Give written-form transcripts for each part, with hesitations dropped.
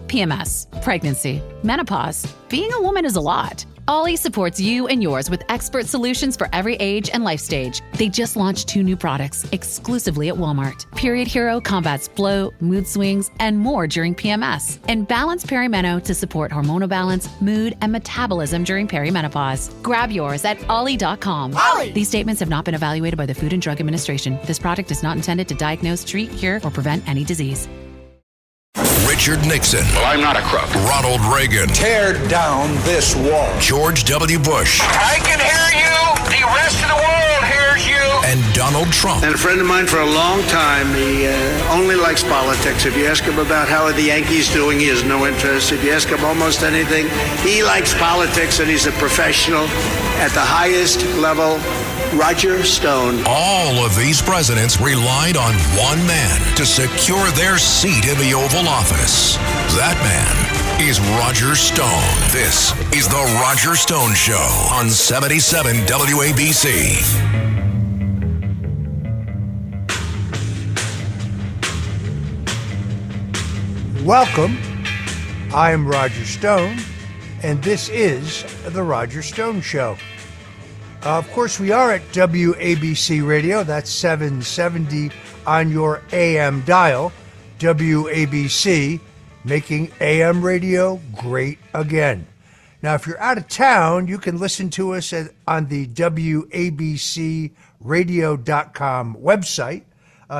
PMS, pregnancy, menopause. Being a woman is a lot. Ollie supports you and yours with expert solutions for every age and life stage. They just launched 2 new products exclusively at Walmart. Period Hero combats bloat, mood swings, and more during PMS. And Balance Perimeno to support hormonal balance, mood, and metabolism during perimenopause. Grab yours at Ollie.com. Ollie! These statements have not been evaluated by the Food and Drug Administration. This product is not intended to diagnose, treat, cure, or prevent any disease. Richard Nixon. Well, I'm not a crook. Ronald Reagan. Tear down this wall. George W. Bush. I can hear you. The rest of the world hears you. And Donald Trump. And a friend of mine for a long time, he only likes politics. If you ask him about how are the Yankees doing, he has no interest. If you ask him almost anything, he likes politics, and he's a professional at the highest level. Roger Stone. All of these presidents relied on one man to secure their seat in the Oval Office. That man is Roger Stone. This is the Roger Stone Show on 77 WABC. Welcome. I am Roger Stone, and this is the Roger Stone Show. Of course, we are at WABC Radio. That's 770 on your AM dial. WABC, making AM radio great again. Now, if you're out of town, you can listen to us on the WABCradio.com website.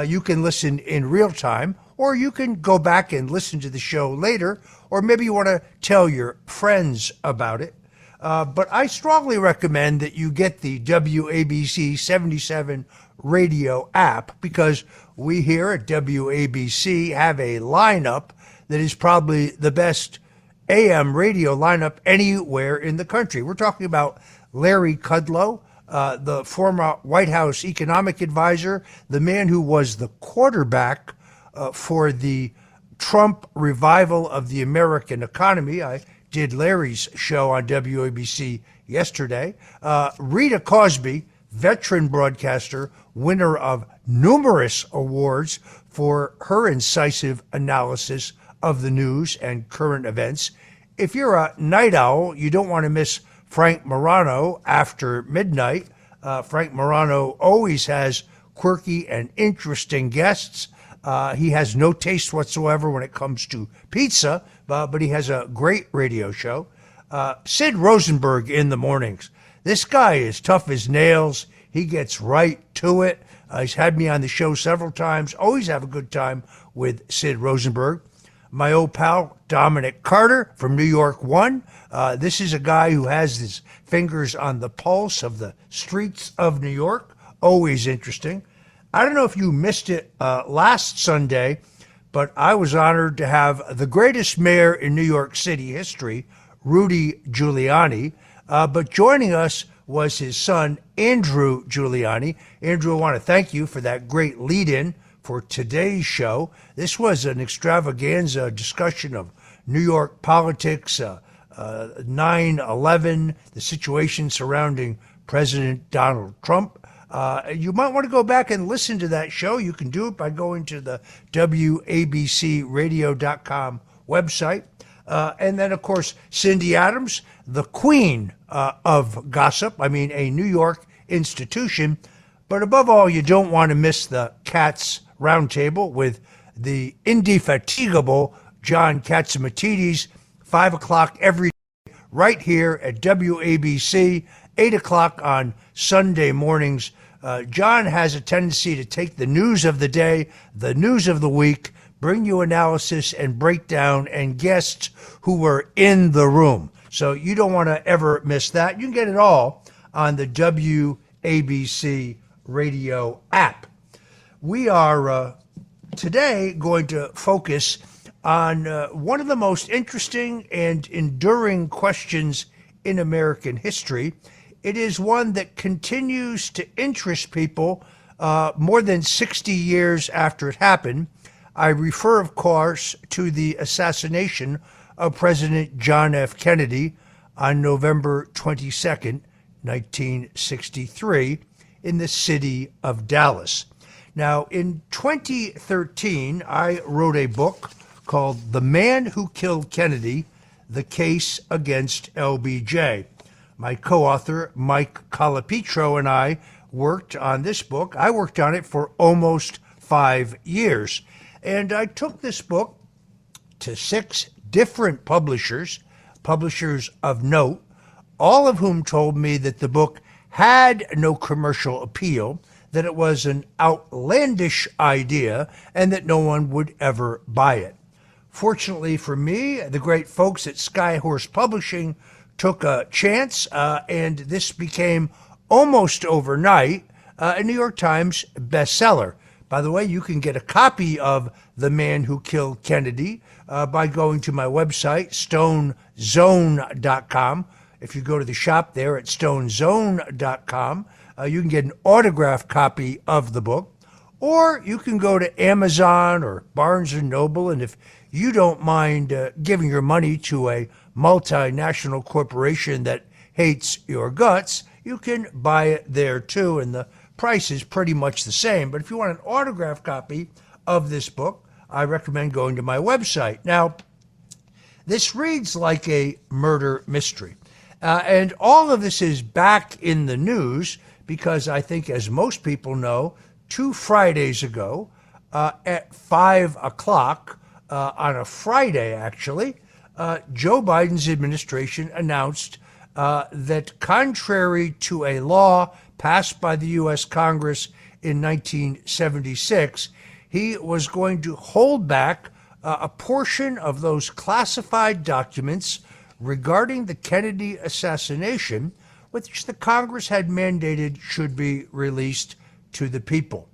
You can listen in real time, or you can go back and listen to the show later, or maybe you want to tell your friends about it. But I strongly recommend that you get the WABC 77 radio app, because we here at WABC have a lineup that is probably the best AM radio lineup anywhere in the country. We're talking about Larry Kudlow, the former White House economic advisor, the man who was the quarterback for the Trump revival of the American economy. I did Larry's show on WABC yesterday. Rita Cosby, veteran broadcaster, winner of numerous awards for her incisive analysis of the news and current events. If you're a night owl, you don't want to miss Frank Morano after midnight. Frank Morano always has quirky and interesting guests. He has no taste whatsoever when it comes to pizza, but he has a great radio show. Sid Rosenberg in the mornings. This guy is tough as nails. He gets right to it. He's had me on the show several times. Always have a good time with Sid Rosenberg. My old pal, Dominic Carter from New York One. This is a guy who has his fingers on the pulse of the streets of New York. Always interesting. I don't know if you missed it last Sunday, but I was honored to have the greatest mayor in New York City history, Rudy Giuliani. But joining us was his son, Andrew Giuliani. Andrew, I want to thank you for that great lead-in for today's show. This was an extravaganza discussion of New York politics, 9/11, the situation surrounding President Donald Trump. You might want to go back and listen to that show. You can do it by going to the WABCradio.com website. And then, of course, Cindy Adams, the queen of gossip. I mean, a New York institution. But above all, you don't want to miss the Katz Roundtable with the indefatigable John Catsimatidis, 5 o'clock every day, right here at WABC, 8 o'clock on Sunday mornings. John has a tendency to take the news of the day, the news of the week, bring you analysis and breakdown and guests who were in the room. So you don't want to ever miss that. You can get it all on the WABC radio app. We are today going to focus on one of the most interesting and enduring questions in American history. It is one that continues to interest people more than 60 years after it happened. I refer, of course, to the assassination of President John F. Kennedy on November 22nd, 1963, in the city of Dallas. Now, in 2013, I wrote a book called The Man Who Killed Kennedy, The Case Against LBJ. My co-author, Mike Colapetro, and I worked on this book. I worked on it for almost 5 years. And I took this book to 6 different publishers of note, all of whom told me that the book had no commercial appeal, that it was an outlandish idea, and that no one would ever buy it. Fortunately for me, the great folks at Skyhorse Publishing took a chance, and this became almost overnight a New York Times bestseller. By the way, you can get a copy of The Man Who Killed Kennedy by going to my website, stonezone.com. If you go to the shop there at stonezone.com, you can get an autographed copy of the book, or you can go to Amazon or Barnes & Noble, and if you don't mind giving your money to a multinational corporation that hates your guts, you can buy it there too, and the price is pretty much the same. But if you want an autographed copy of this book, I recommend going to my website. Now, this reads like a murder mystery. And all of this is back in the news because I think, as most people know, 2 Fridays ago at 5 o'clock on a Friday, actually, Joe Biden's administration announced that contrary to a law passed by the U.S. Congress in 1976, he was going to hold back a portion of those classified documents regarding the Kennedy assassination, which the Congress had mandated should be released to the people.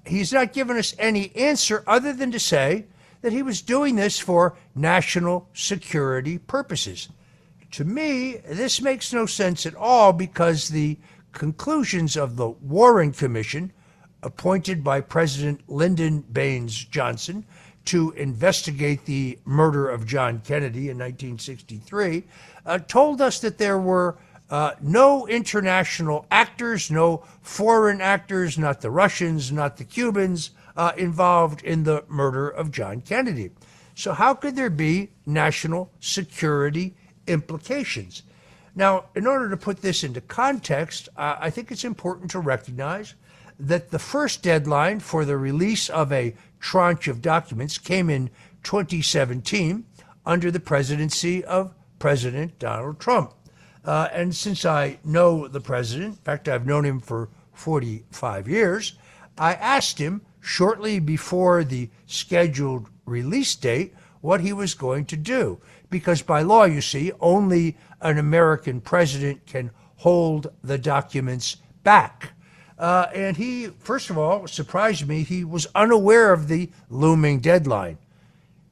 He's not given us any answer other than to say that he was doing this for national security purposes. To me, this makes no sense at all because the conclusions of the Warren Commission, appointed by President Lyndon Baines Johnson to investigate the murder of John Kennedy in 1963, told us that there were no international actors, no foreign actors, not the Russians, not the Cubans, involved in the murder of John Kennedy. So how could there be national security implications? Now, in order to put this into context, I think it's important to recognize that the first deadline for the release of a tranche of documents came in 2017 under the presidency of President Donald Trump. And since I know the president, in fact, I've known him for 45 years, I asked him shortly before the scheduled release date what he was going to do. Because by law, you see, only an American president can hold the documents back. And he, first of all, surprised me. He was unaware of the looming deadline.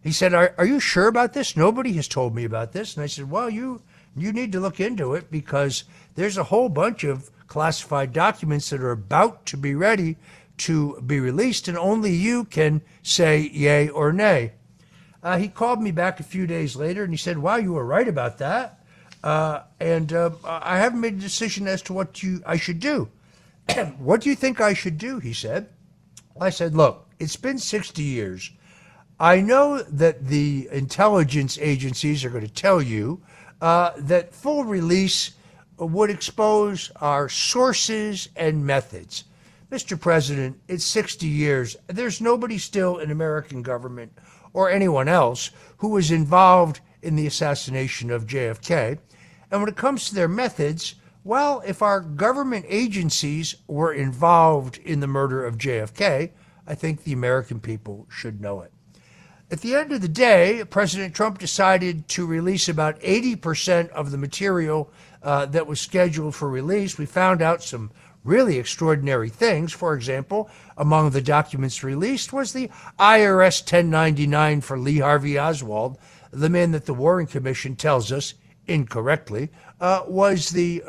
He said, are you sure about this? Nobody has told me about this. And I said, well, you need to look into it because there's a whole bunch of classified documents that are about to be ready to be released, and only you can say yay or nay. He called me back a few days later and he said, wow, you were right about that. And I haven't made a decision as to what I should do. What do you think I should do? He said. I said, look, it's been 60 years. I know that the intelligence agencies are going to tell you that full release would expose our sources and methods. Mr. President, it's 60 years. There's nobody still in American government or anyone else who was involved in the assassination of JFK. And when it comes to their methods, well, if our government agencies were involved in the murder of JFK, I think the American people should know it. At the end of the day, President Trump decided to release about 80% of the material that was scheduled for release. We found out some really extraordinary things. For example, among the documents released was the IRS 1099 for Lee Harvey Oswald, the man that the Warren Commission tells us, incorrectly, was the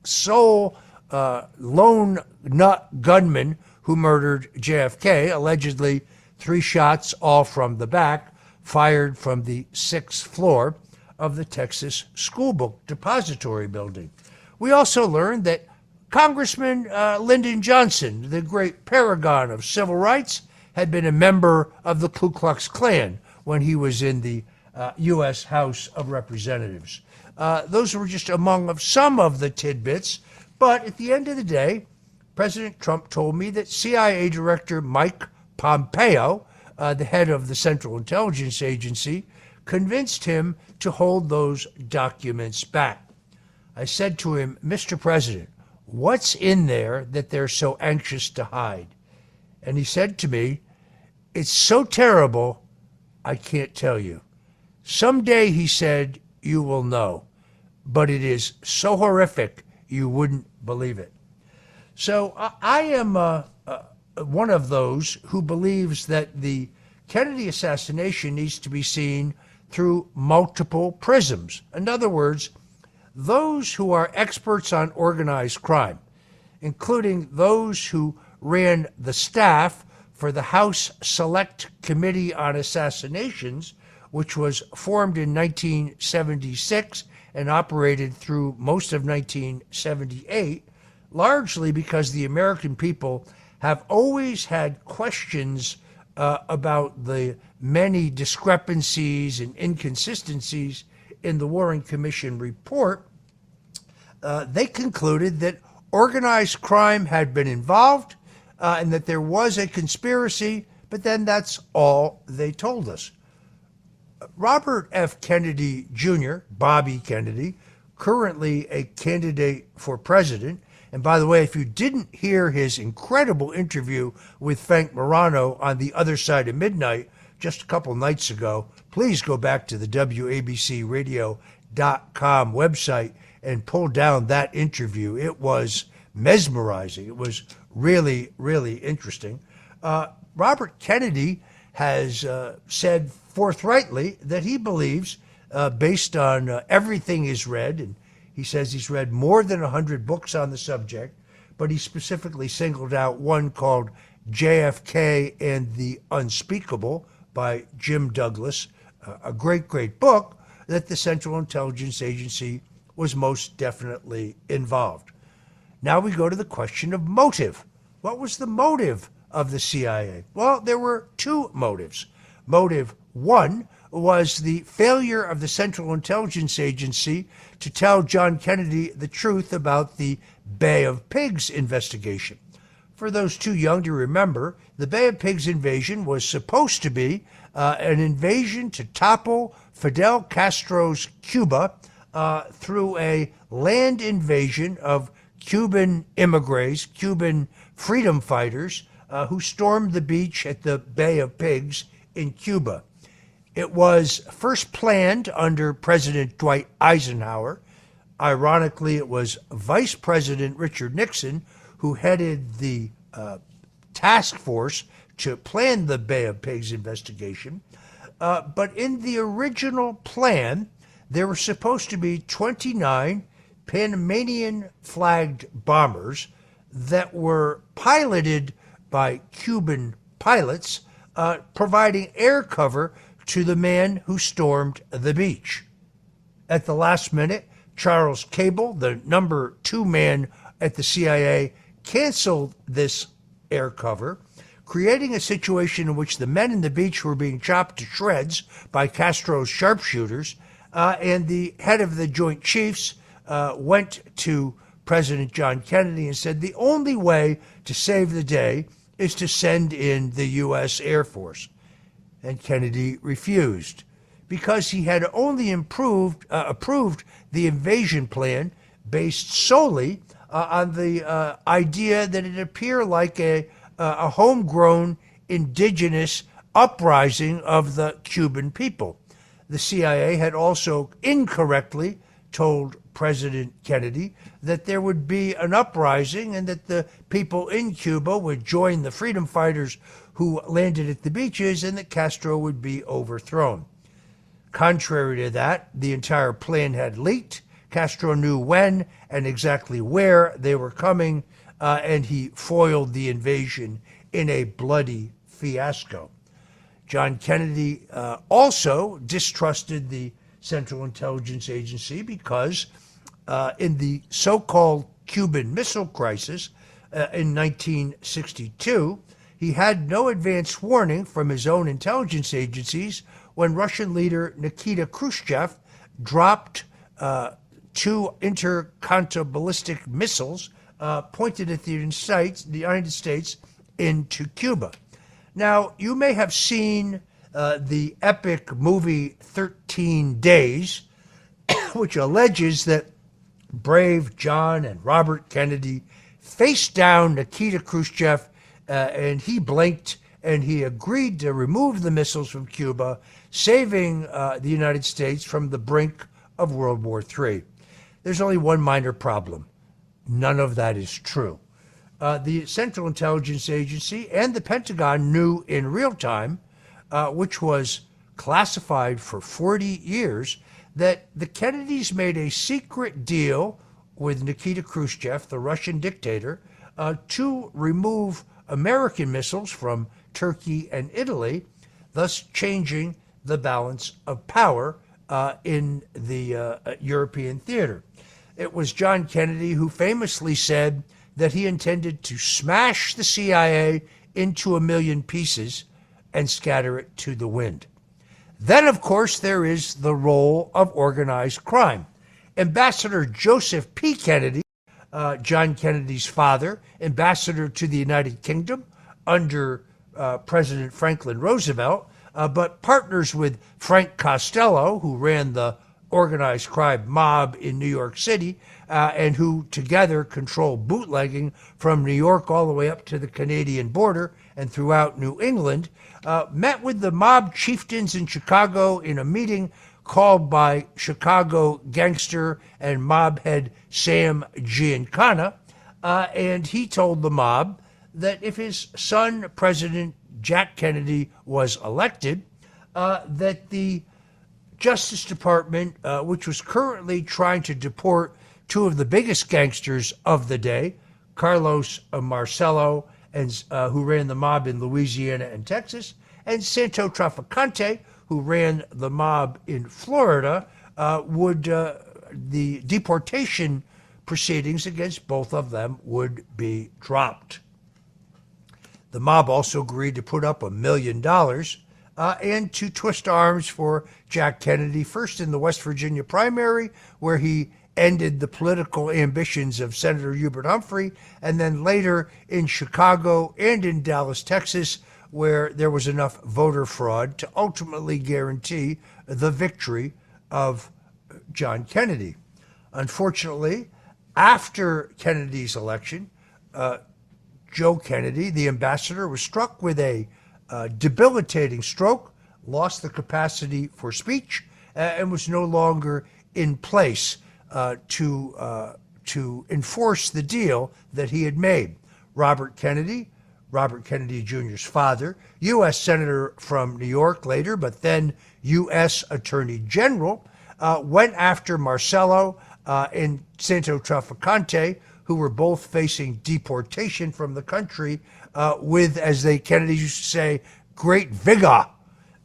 sole lone nut gunman who murdered JFK, allegedly 3 shots, all from the back, fired from the 6th floor of the Texas School Book Depository Building. We also learned that Congressman Lyndon Johnson, the great paragon of civil rights, had been a member of the Ku Klux Klan, when he was in the U.S. House of Representatives. Those were just among of some of the tidbits. But at the end of the day, President Trump told me that CIA Director Mike Pompeo, the head of the Central Intelligence Agency, convinced him to hold those documents back. I said to him, Mr. President, what's in there that they're so anxious to hide? And he said to me, it's so terrible, I can't tell you. Someday, he said, you will know. But it is so horrific, you wouldn't believe it. So I am one of those who believes that the Kennedy assassination needs to be seen through multiple prisms. In other words, those who are experts on organized crime, including those who ran the staff for the House Select Committee on Assassinations, which was formed in 1976 and operated through most of 1978, largely because the American people have always had questions about the many discrepancies and inconsistencies in the Warren Commission report. They concluded that organized crime had been involved and that there was a conspiracy, but then that's all they told us. Robert F. Kennedy Jr., Bobby Kennedy, currently a candidate for president. And by the way, if you didn't hear his incredible interview with Frank Morano on The Other Side of Midnight just a couple nights ago, please go back to the WABCRadio.com website and pull down that interview. It was mesmerizing. It was really, really interesting. Robert Kennedy has said forthrightly that he believes, based on everything he's read, and he says he's read more than 100 books on the subject, but he specifically singled out one called JFK and the Unspeakable by Jim Douglas, a great, great book, that the Central Intelligence Agency was most definitely involved. Now we go to the question of motive. What was the motive of the CIA? Well, there were two motives. Motive one was the failure of the Central Intelligence Agency to tell John Kennedy the truth about the Bay of Pigs investigation. For those too young to remember, the Bay of Pigs invasion was supposed to be an invasion to topple Fidel Castro's Cuba through a land invasion of Cuban immigrants, Cuban freedom fighters who stormed the beach at the Bay of Pigs in Cuba. It was first planned under President Dwight Eisenhower. Ironically, it was Vice President Richard Nixon who headed the task force to plan the Bay of Pigs investigation. But in the original plan, there were supposed to be 29 Panamanian flagged bombers that were piloted by Cuban pilots, providing air cover to the man who stormed the beach. At the last minute, Charles Cable, the number 2 man at the CIA, canceled this air cover, creating a situation in which the men in the beach were being chopped to shreds by Castro's sharpshooters, and the head of the Joint Chiefs went to President John Kennedy and said the only way to save the day is to send in the U.S. Air Force. And Kennedy refused because he had only approved the invasion plan based solely on the idea that it appeared like a homegrown indigenous uprising of the Cuban people. The CIA had also incorrectly told President Kennedy that there would be an uprising and that the people in Cuba would join the freedom fighters who landed at the beaches and that Castro would be overthrown. Contrary to that, the entire plan had leaked. Castro knew when and exactly where they were coming, and he foiled the invasion in a bloody fiasco. John Kennedy also distrusted the Central Intelligence Agency because in the so-called Cuban Missile Crisis in 1962, he had no advance warning from his own intelligence agencies when Russian leader Nikita Khrushchev dropped two intercontinental ballistic missiles pointed at the United States into Cuba. Now, you may have seen the epic movie 13 Days, which alleges that brave John and Robert Kennedy faced down Nikita Khrushchev, and he blinked and he agreed to remove the missiles from Cuba, saving the United States from the brink of World War III. There's only one minor problem. None of that is true. The Central Intelligence Agency and the Pentagon knew in real time, which was classified for 40 years, that the Kennedys made a secret deal with Nikita Khrushchev, the Russian dictator, to remove American missiles from Turkey and Italy, thus changing the balance of power in the European theater. It was John Kennedy who famously said that he intended to smash the CIA into a million pieces and scatter it to the wind. Then, of course, there is the role of organized crime. Ambassador Joseph P. Kennedy, John Kennedy's father, ambassador to the United Kingdom under President Franklin Roosevelt, but partners with Frank Costello, who ran the organized crime mob in New York City, and who together control bootlegging from New York all the way up to the Canadian border and throughout New England, met with the mob chieftains in Chicago in a meeting called by Chicago gangster and mob head Sam Giancana, and he told the mob that if his son, President Jack Kennedy, was elected, that the Justice Department, which was currently trying to deport two of the biggest gangsters of the day, Carlos Marcello, and who ran the mob in Louisiana and Texas, and Santo Trafficante, who ran the mob in Florida, the deportation proceedings against both of them would be dropped. The mob also agreed to put up $1 million and to twist arms for Jack Kennedy, first in the West Virginia primary, where he ended the political ambitions of Senator Hubert Humphrey, and then later in Chicago and in Dallas, Texas, where there was enough voter fraud to ultimately guarantee the victory of John Kennedy. Unfortunately, after Kennedy's election, Joe Kennedy, the ambassador, was struck with a debilitating stroke, lost the capacity for speech, and was no longer in place to enforce the deal that he had made. Robert Kennedy Jr.'s father, U.S. Senator from New York later, but then U.S. Attorney General, went after Marcello and Santo Trafficante, who were both facing deportation from the country with, as Kennedy used to say, great vigor.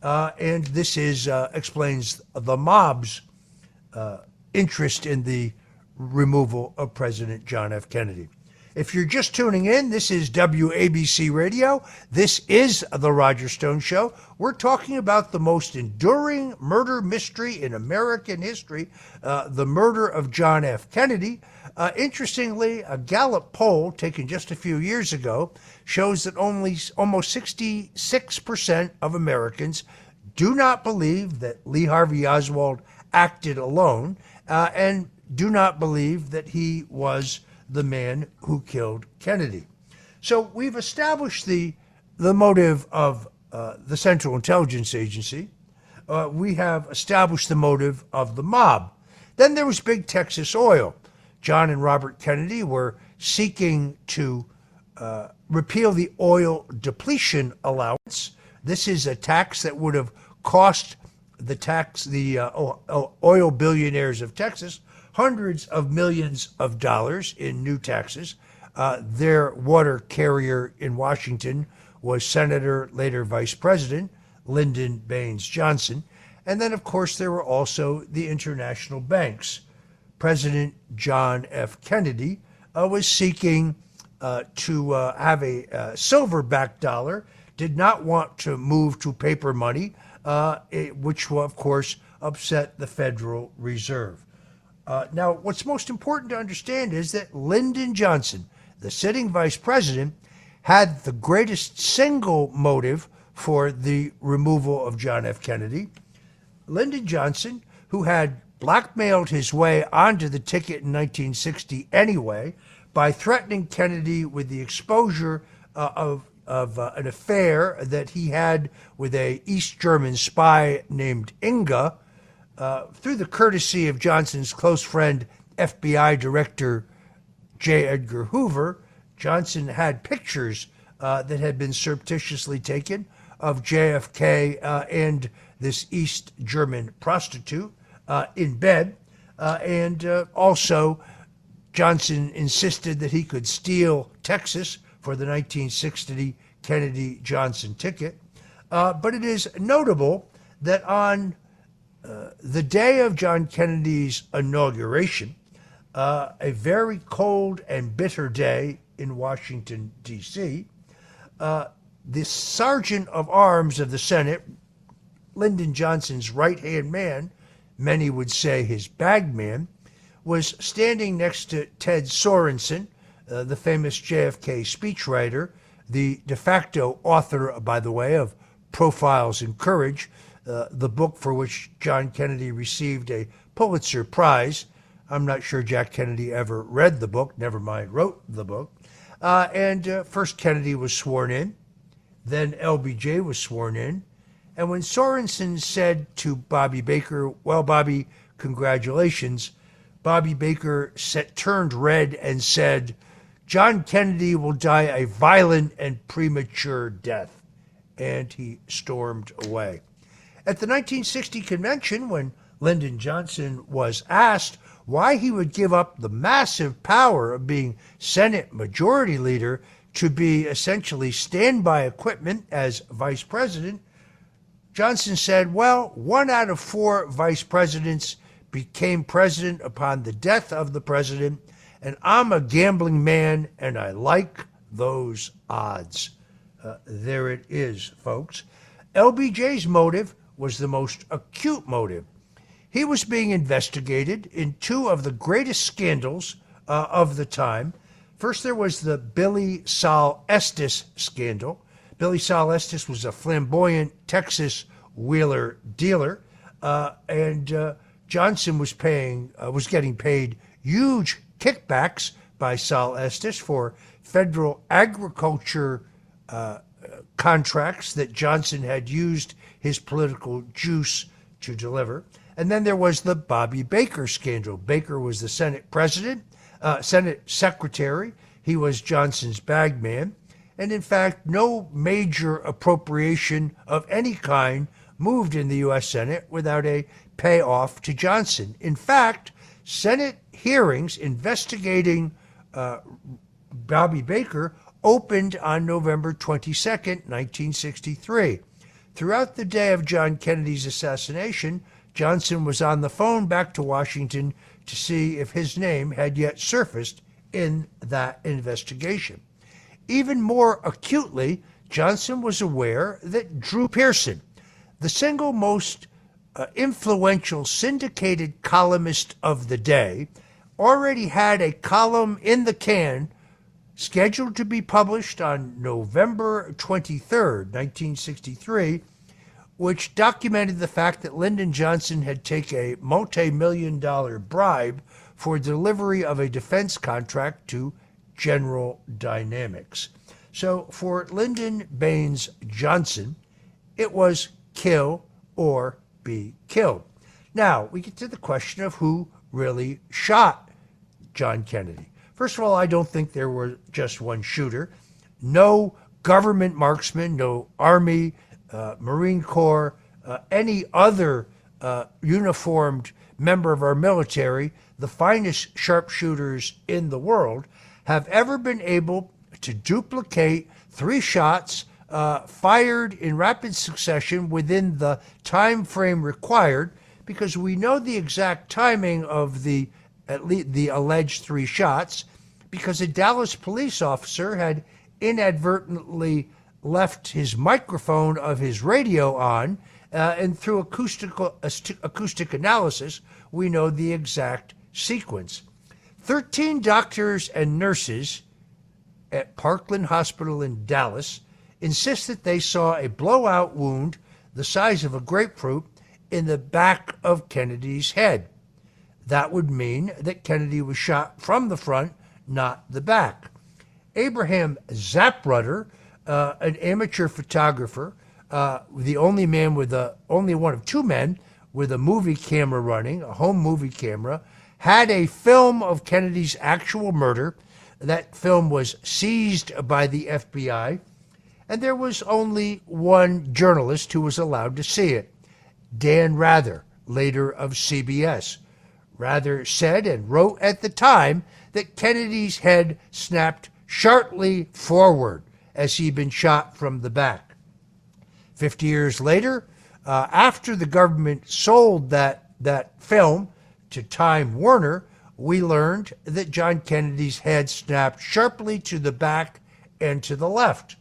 And this explains the mob's interest in the removal of President John F. Kennedy. If you're just tuning in, this is WABC Radio. This is The Roger Stone Show. We're talking about the most enduring murder mystery in American history, the murder of John F. Kennedy. Interestingly, a Gallup poll taken just a few years ago shows that almost 66% of Americans do not believe that Lee Harvey Oswald acted alone and do not believe that he was the man who killed Kennedy. So we've established the motive of the Central Intelligence Agency. We have established the motive of the mob. Then there was Big Texas Oil. John and Robert Kennedy were seeking to repeal the oil depletion allowance. This is a tax that would have cost the oil billionaires of Texas hundreds of millions of dollars in new taxes. Their water carrier in Washington was Senator, later Vice President, Lyndon Baines Johnson. And then, of course, there were also the international banks. President John F. Kennedy was seeking to have a silver-backed dollar, did not want to move to paper money, which will, of course, upset the Federal Reserve. Now, what's most important to understand is that Lyndon Johnson, the sitting vice president, had the greatest single motive for the removal of John F. Kennedy. Lyndon Johnson, who had blackmailed his way onto the ticket in 1960 anyway by threatening Kennedy with the exposure of an affair that he had with a East German spy named Inga, through the courtesy of Johnson's close friend, FBI Director J. Edgar Hoover. Johnson had pictures that had been surreptitiously taken of JFK and this East German prostitute in bed. And also, Johnson insisted that he could steal Texas for the 1960 Kennedy-Johnson ticket. But it is notable that on the day of John Kennedy's inauguration, a very cold and bitter day in Washington, D.C., the Sergeant of Arms of the Senate, Lyndon Johnson's right-hand man, many would say his bagman, was standing next to Ted Sorensen, the famous JFK speechwriter, the de facto author, by the way, of Profiles in Courage, the book for which John Kennedy received a Pulitzer Prize. I'm not sure Jack Kennedy ever read the book, never mind wrote the book. And first Kennedy was sworn in, then LBJ was sworn in. And when Sorensen said to Bobby Baker, "Well, Bobby, congratulations," Bobby Baker turned red and said, "John Kennedy will die a violent and premature death." And he stormed away. At the 1960 convention, when Lyndon Johnson was asked why he would give up the massive power of being Senate Majority Leader to be essentially standby equipment as Vice President, Johnson said, "Well, 1 out of 4 vice presidents became president upon the death of the president, and I'm a gambling man, and I like those odds." There it is, folks. LBJ's motive was the most acute motive. He was being investigated in 2 of the greatest scandals of the time. First, there was the Billy Sol Estes scandal. Billy Sol Estes was a flamboyant Texas wheeler dealer, and Johnson was getting paid huge kickbacks by Sol Estes for federal agriculture contracts that Johnson had used his political juice to deliver. And then there was the Bobby Baker scandal. Baker was the Senate president, Senate secretary. He was Johnson's bagman. And in fact, no major appropriation of any kind moved in the U.S. Senate without a payoff to Johnson. In fact, Senate hearings investigating Bobby Baker opened on November 22nd, 1963. Throughout the day of John Kennedy's assassination, Johnson was on the phone back to Washington to see if his name had yet surfaced in that investigation. Even more acutely, Johnson was aware that Drew Pearson, the single most influential syndicated columnist of the day, already had a column in the can scheduled to be published on November 23rd, 1963, which documented the fact that Lyndon Johnson had taken a multi-million-dollar bribe for delivery of a defense contract to General Dynamics. So for Lyndon Baines Johnson, it was kill or be killed. Now, we get to the question of who really shot John Kennedy. First of all, I don't think there was just one shooter. No government marksman, no Army, Marine Corps, any other uniformed member of our military, the finest sharpshooters in the world, have ever been able to duplicate 3 shots fired in rapid succession within the time frame required, because we know the exact timing of the alleged 3 shots, because a Dallas police officer had inadvertently left his microphone of his radio on And through acoustic analysis, we know the exact sequence. 13 doctors and nurses at Parkland Hospital in Dallas insist that they saw a blowout wound the size of a grapefruit in the back of Kennedy's head. That would mean that Kennedy was shot from the front, not the back. Abraham Zapruder, an amateur photographer, the only one of two men with a movie camera running, a home movie camera, had a film of Kennedy's actual murder. That film was seized by the FBI, and there was only one journalist who was allowed to see it, Dan Rather, later of CBS. Rather said and wrote at the time that Kennedy's head snapped sharply forward as he'd been shot from the back. 50 years later, after the government sold that film to Time Warner, we learned that John Kennedy's head snapped sharply to the back and to the left.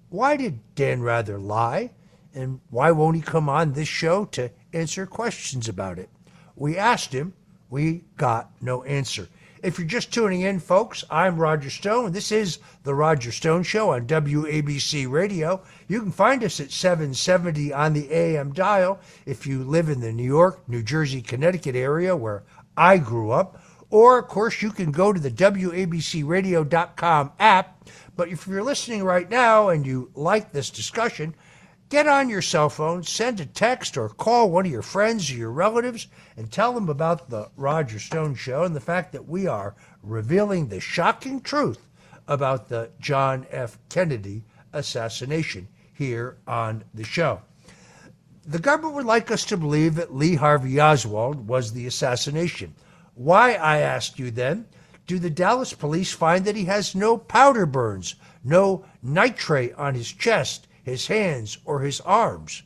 Why did Dan Rather lie? And why won't he come on this show to answer questions about it? We asked him. We got no answer. If you're just tuning in, folks, I'm Roger Stone. This is The Roger Stone Show on WABC Radio. You can find us at 770 on the AM dial if you live in the New York, New Jersey, Connecticut area where I grew up. Or, of course, you can go to the WABCRadio.com app. But if you're listening right now and you like this discussion, get on your cell phone, send a text or call one of your friends or your relatives and tell them about the Roger Stone Show and the fact that we are revealing the shocking truth about the John F. Kennedy assassination here on the show. The government would like us to believe that Lee Harvey Oswald was the assassination. Why, I ask you then, do the Dallas police find that he has no powder burns, no nitrate on his chest, his hands, or his arms?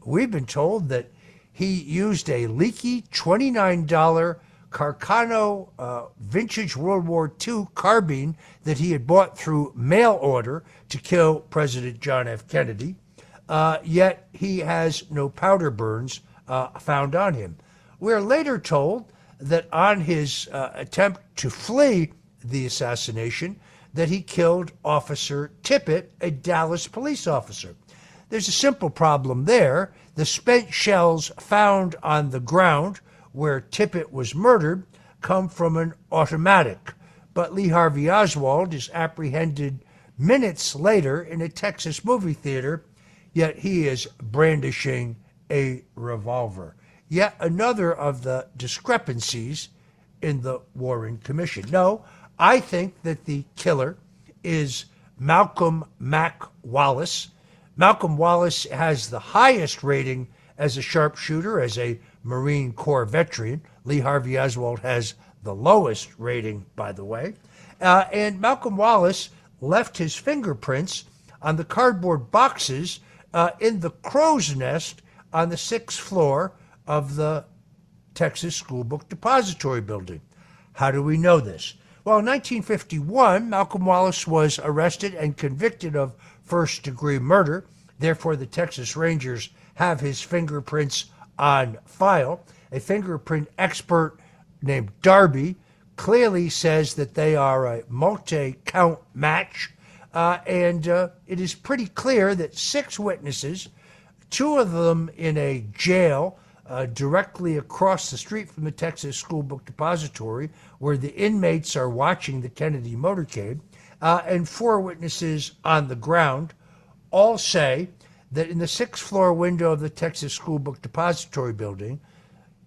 We've been told that he used a leaky $29 Carcano vintage World War II carbine that he had bought through mail order to kill President John F. Kennedy, yet he has no powder burns found on him. We're later told that on his attempt to flee the assassination, that he killed Officer Tippit, a Dallas police officer. There's a simple problem there. The spent shells found on the ground where Tippit was murdered come from an automatic, but Lee Harvey Oswald is apprehended minutes later in a Texas movie theater, yet he is brandishing a revolver. Yet another of the discrepancies in the Warren Commission. No, I think that the killer is Malcolm Mac Wallace. Malcolm Wallace has the highest rating as a sharpshooter, as a Marine Corps veteran. Lee Harvey Oswald has the lowest rating, by the way. And Malcolm Wallace left his fingerprints on the cardboard boxes in the crow's nest on the 6th floor of the Texas School Book Depository building. How do we know this? Well, in 1951, Malcolm Wallace was arrested and convicted of first-degree murder. Therefore, the Texas Rangers have his fingerprints on file. A fingerprint expert named Darby clearly says that they are a multi-count match, and it is pretty clear that 6 witnesses, 2 of them in a jail directly across the street from the Texas School Book Depository, where the inmates are watching the Kennedy motorcade, and 4 witnesses on the ground, all say that in the 6th floor window of the Texas School Book Depository building,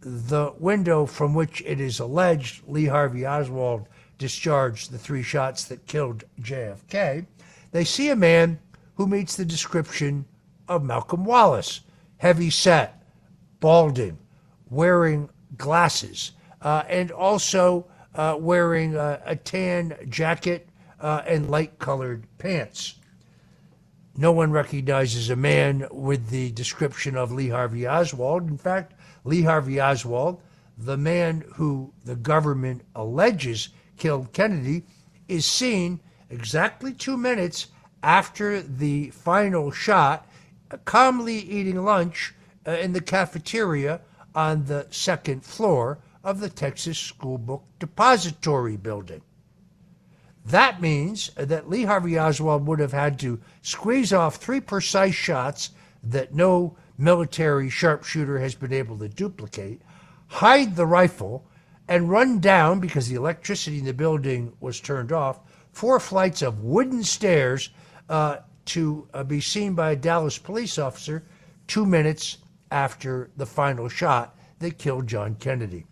the window from which it is alleged Lee Harvey Oswald discharged the 3 shots that killed JFK, they see a man who meets the description of Malcolm Wallace, heavy-set, balding, wearing glasses, and also wearing a tan jacket and light-colored pants. No one recognizes a man with the description of Lee Harvey Oswald. In fact, Lee Harvey Oswald, the man who the government alleges killed Kennedy, is seen exactly 2 minutes after the final shot calmly eating lunch in the cafeteria on the second floor of the Texas School Book Depository building. That means that Lee Harvey Oswald would have had to squeeze off 3 precise shots that no military sharpshooter has been able to duplicate, hide the rifle, and run down, because the electricity in the building was turned off, 4 flights of wooden stairs to be seen by a Dallas police officer 2 minutes after the final shot that killed John Kennedy.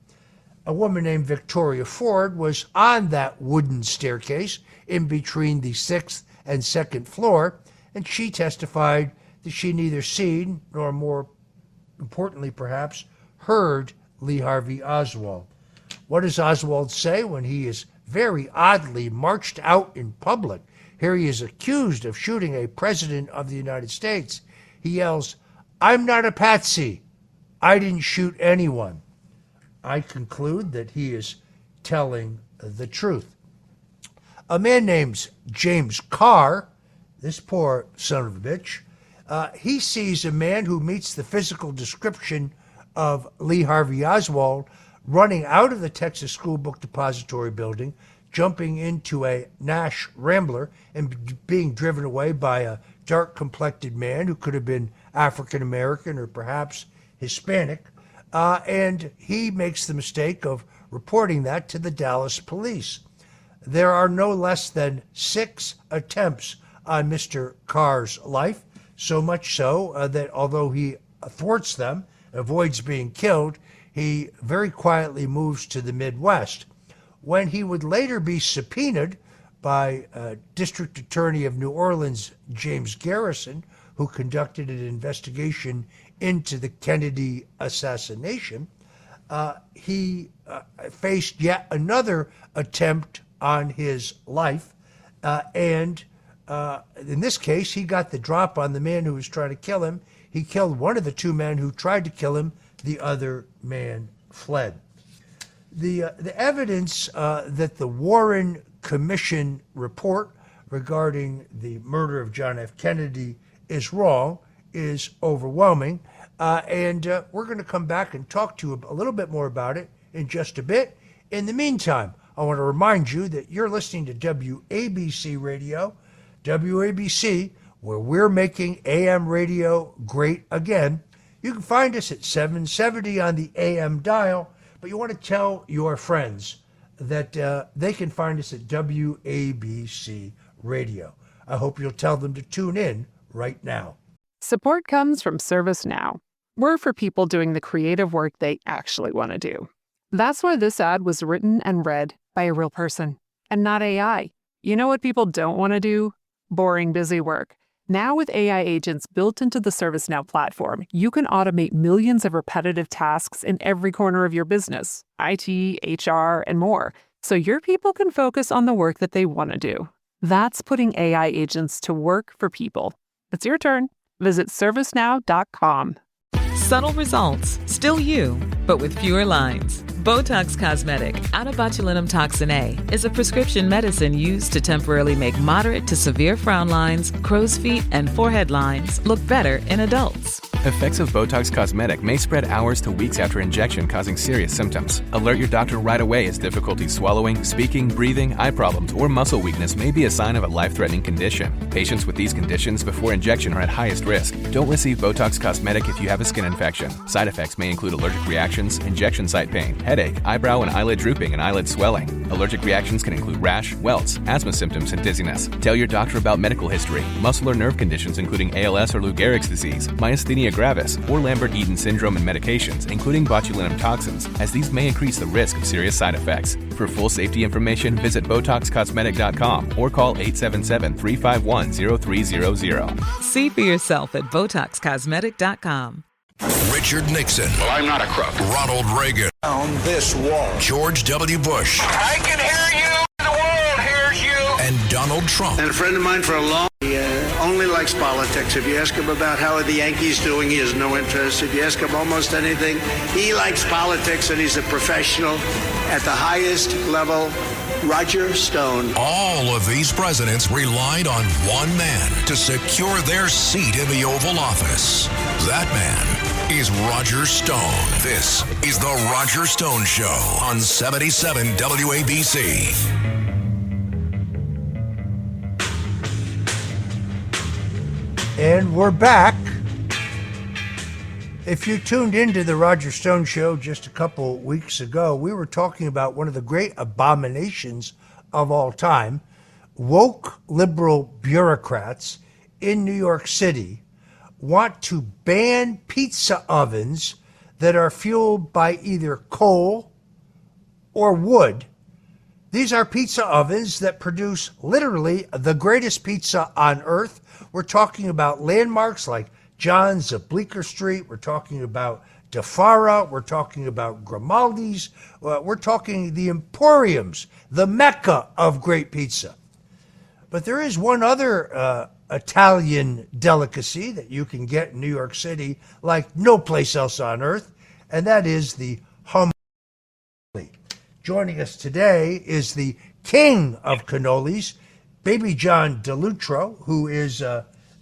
A woman named Victoria Ford was on that wooden staircase in between the 6th and 2nd floor, and she testified that she neither seen nor, more importantly perhaps, heard Lee Harvey Oswald. What does Oswald say when he is very oddly marched out in public? Here he is accused of shooting a president of the United States. He yells, "I'm not a patsy. I didn't shoot anyone." I conclude that he is telling the truth. A man named James Carr, this poor son of a bitch, he sees a man who meets the physical description of Lee Harvey Oswald running out of the Texas School Book Depository building, jumping into a Nash Rambler, and being driven away by a dark-complected man who could have been African-American or perhaps Hispanic. And he makes the mistake of reporting that to the Dallas police. There are no less than 6 attempts on Mr. Carr's life, so much so that although he thwarts them, avoids being killed, he very quietly moves to the Midwest. When he would later be subpoenaed by District Attorney of New Orleans, James Garrison, who conducted an investigation into the Kennedy assassination, he faced yet another attempt on his life. And in this case, he got the drop on the man who was trying to kill him. He killed one of the 2 men who tried to kill him. The other man fled. The evidence that the Warren Commission report regarding the murder of John F. Kennedy is wrong is overwhelming. And we're going to come back and talk to you a little bit more about it in just a bit. In the meantime, I want to remind you that you're listening to WABC Radio, WABC, where we're making AM radio great again. You can find us at 770 on the AM dial, but you want to tell your friends that they can find us at WABC Radio. I hope you'll tell them to tune in right now. Support comes from ServiceNow. We're for people doing the creative work they actually want to do. That's why this ad was written and read by a real person and not AI. You know what people don't want to do? Boring, busy work. Now with AI agents built into the ServiceNow platform, you can automate millions of repetitive tasks in every corner of your business, IT, HR, and more, so your people can focus on the work that they want to do. That's putting AI agents to work for people. It's your turn. Visit ServiceNow.com. Subtle results, still you, but with fewer lines. Botox Cosmetic, out of botulinum toxin A, is a prescription medicine used to temporarily make moderate to severe frown lines, crow's feet, and forehead lines look better in adults. Effects of Botox Cosmetic may spread hours to weeks after injection, causing serious symptoms. Alert your doctor right away as difficulty swallowing, speaking, breathing, eye problems, or muscle weakness may be a sign of a life-threatening condition. Patients with these conditions before injection are at highest risk. Don't receive Botox Cosmetic if you have a skin infection. Side effects may include allergic reactions, injection site pain, headache, eyebrow and eyelid drooping, and eyelid swelling. Allergic reactions can include rash, welts, asthma symptoms, and dizziness. Tell your doctor about medical history, muscle or nerve conditions including ALS or Lou Gehrig's disease, myasthenia gravis, or Lambert-Eaton syndrome, and medications, including botulinum toxins, as these may increase the risk of serious side effects. For full safety information, visit BotoxCosmetic.com or call 877-351-0300. See for yourself at BotoxCosmetic.com. Richard Nixon. Well, I'm not a crook. Ronald Reagan. Down this wall. George W. Bush. I can hear you. The world hears you. And Donald Trump. And a friend of mine for a long he only likes politics. If you ask him about how are the Yankees doing, he has no interest. If you ask him almost anything, he likes politics, and he's a professional at the highest level Roger Stone. All of these presidents relied on one man to secure their seat in the Oval Office. That man is Roger Stone. This is the Roger Stone Show on 77 WABC. And we're back. If you tuned into the Roger Stone Show just a couple weeks ago, we were talking about one of the great abominations of all time. Woke liberal bureaucrats in New York City want to ban pizza ovens that are fueled by either coal or wood. These are pizza ovens that produce literally the greatest pizza on earth. We're talking about landmarks like John's of Bleecker Street. We're talking about DeFara. We're talking about Grimaldi's. We're talking the Emporiums, the Mecca of great pizza. But there is one other Italian delicacy that you can get in New York City like no place else on earth, and that is the humble. Joining us today is the king of cannolis, Baby John DeLutro, who is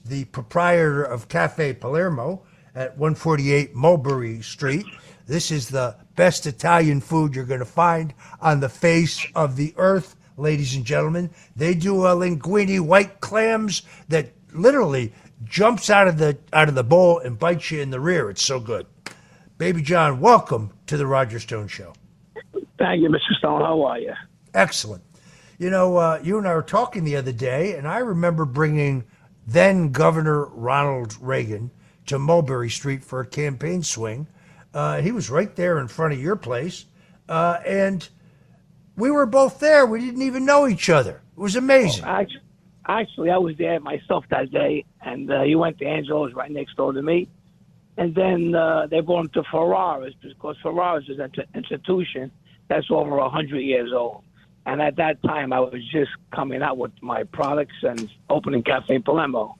the proprietor of Cafe Palermo at 148 Mulberry Street. This is the best Italian food you're going to find on the face of the earth, ladies and gentlemen. They do a linguine, white clams that literally jumps out of the bowl and bites you in the rear. It's so good. Baby John, welcome to the Roger Stone Show. Thank you, Mr. Stone. How are you? Excellent. You know, you and I were talking the other day, and I remember bringing then Governor Ronald Reagan to Mulberry Street for a campaign swing. He was right there in front of your place, and we were both there. We didn't even know each other. It was amazing. Actually, I was there myself that day, and he went to Angelo's right next door to me. And then they brought him to Ferraris, because Ferraris is an institution that's over 100 years old. And at that time, I was just coming out with my products and opening Cafe Palermo.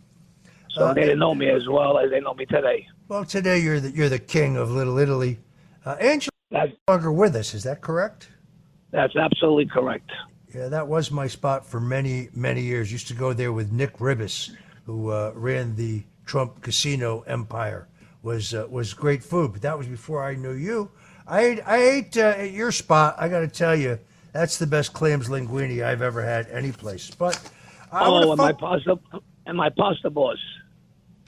So they didn't know me as well as they know me today. Well, today you're the king of Little Italy. Angela is no longer with us. Is that correct? That's absolutely correct. Yeah, that was my spot for many, many years. Used to go there with Nick Ribis, who ran the Trump casino empire. Was great food, but that was before I knew you. I ate at your spot. I got to tell you, that's the best clams linguine I've ever had any place. But my pasta boss.